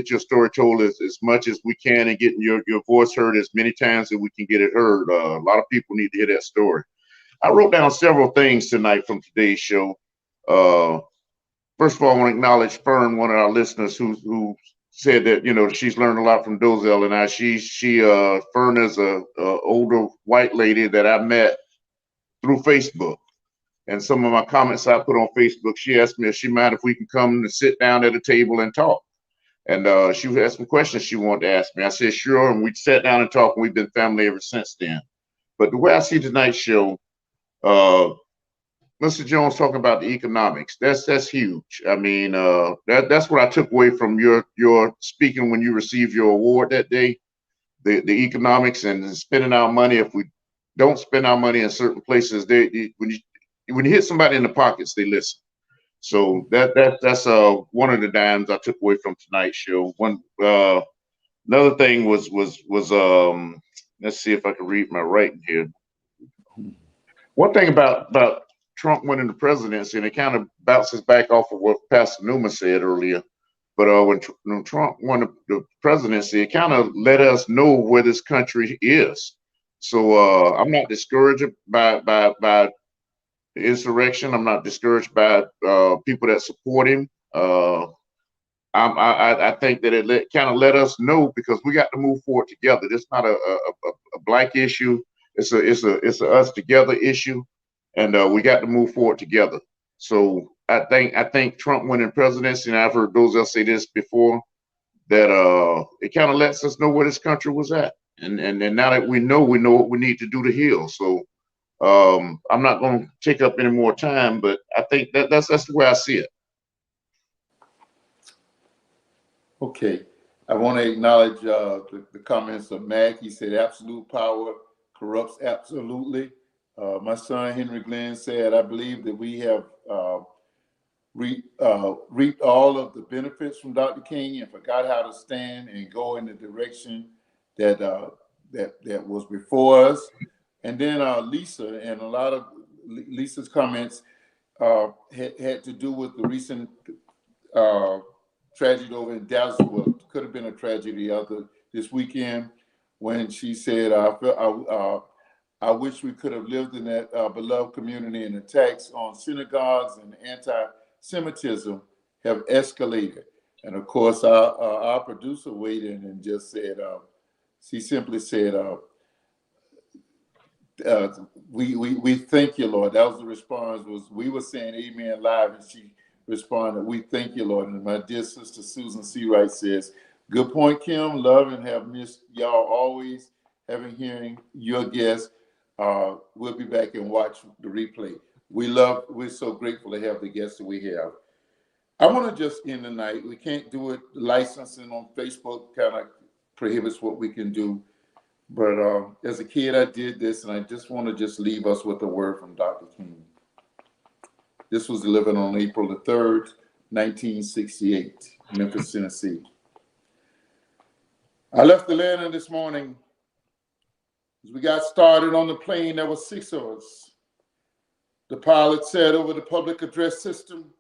your story told as much as we can and getting your voice heard as many times as we can get it heard. A lot of people need to hear that story. I wrote down several things tonight from today's show. First of all, I want to acknowledge Fern, one of our listeners, who said that, you know, she's learned a lot from Dozell and I. Fern is a older white lady that I met through Facebook. And some of my comments I put on Facebook, she asked me if she mind if we can come and sit down at a table and talk. And she had some questions she wanted to ask me. I said, sure. And we sat down and talked, and we've been family ever since then. But the way I see tonight's show, Mr. Jones talking about the economics, that's huge. I mean, that's what I took away from your speaking when you received your award that day, the economics and spending our money. If we don't spend our money in certain places, when you hit somebody in the pockets, they listen. So that's one of the dimes I took away from tonight's show. Another thing was let's see if I can read my writing here. One thing about Trump winning the presidency, and it kind of bounces back off of what Pastor Newman said earlier. But when Trump won the presidency, it kind of let us know where this country is. So I'm not discouraged by insurrection. I'm not discouraged by people that support him. I think that it kind of let us know because we got to move forward together. It's not a black issue. It's a us together issue, and we got to move forward together. So I think Trump winning presidency, and I've heard Dozell say this before, that it kind of lets us know where this country was at, and now that we know what we need to do to heal. So. I'm not going to take up any more time, but I think that's the way I see it. Okay. I want to acknowledge the comments of Mac. He said, absolute power corrupts absolutely. My son, Henry Glenn, said, I believe that we have reaped all of the benefits from Dr. King and forgot how to stand and go in the direction that was before us. And then Lisa, and a lot of Lisa's comments had to do with the recent tragedy over in Dallas. Well, could have been a tragedy this weekend when she said, I wish we could have lived in that beloved community, and attacks on synagogues and anti-Semitism have escalated. And of course, our producer weighed in and just said, she simply said, we thank you, Lord. That was the response. Was we were saying amen live, and she responded, we thank you, Lord. And my dear sister Susan Seawright says, good point, Kim. Love and have missed y'all always having hearing your guests. We'll be back and watch the replay. We're so grateful to have the guests that we have. I want to just end the night. We can't do it. The licensing on Facebook kind of prohibits what we can do. But as a kid, I did this, and I just want to just leave us with a word from Dr. King. This was delivered on April the 3rd, 1968, Memphis, Tennessee. I left Atlanta this morning. As we got started on the plane, there were 6 of us. The pilot said over the public address system,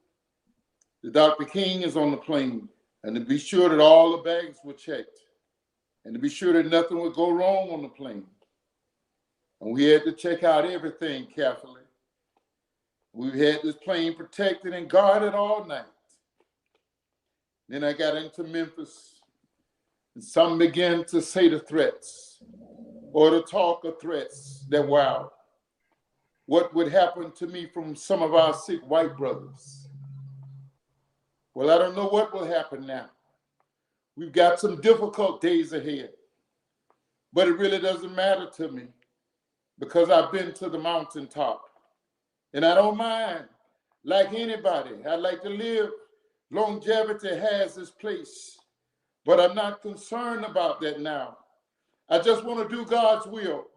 the Dr. King is on the plane, and to be sure that all the bags were checked, and to be sure that nothing would go wrong on the plane. And we had to check out everything carefully. We had this plane protected and guarded all night. Then I got into Memphis, and some began to say the threats, or to talk of threats that were out. What would happen to me from some of our sick white brothers? Well, I don't know what will happen now. We've got some difficult days ahead, but it really doesn't matter to me because I've been to the mountaintop and I don't mind. Like anybody, I like to live. Longevity has its place, but I'm not concerned about that now. I just want to do God's will,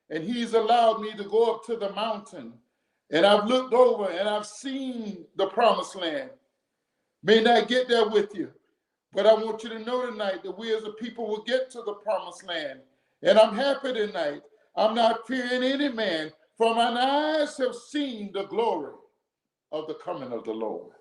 and He's allowed me to go up to the mountain, and I've looked over and I've seen the promised land. May not get there with you, but I want you to know tonight that we as a people will get to the promised land. And I'm happy tonight. I'm not fearing any man, for mine eyes have seen the glory of the coming of the Lord.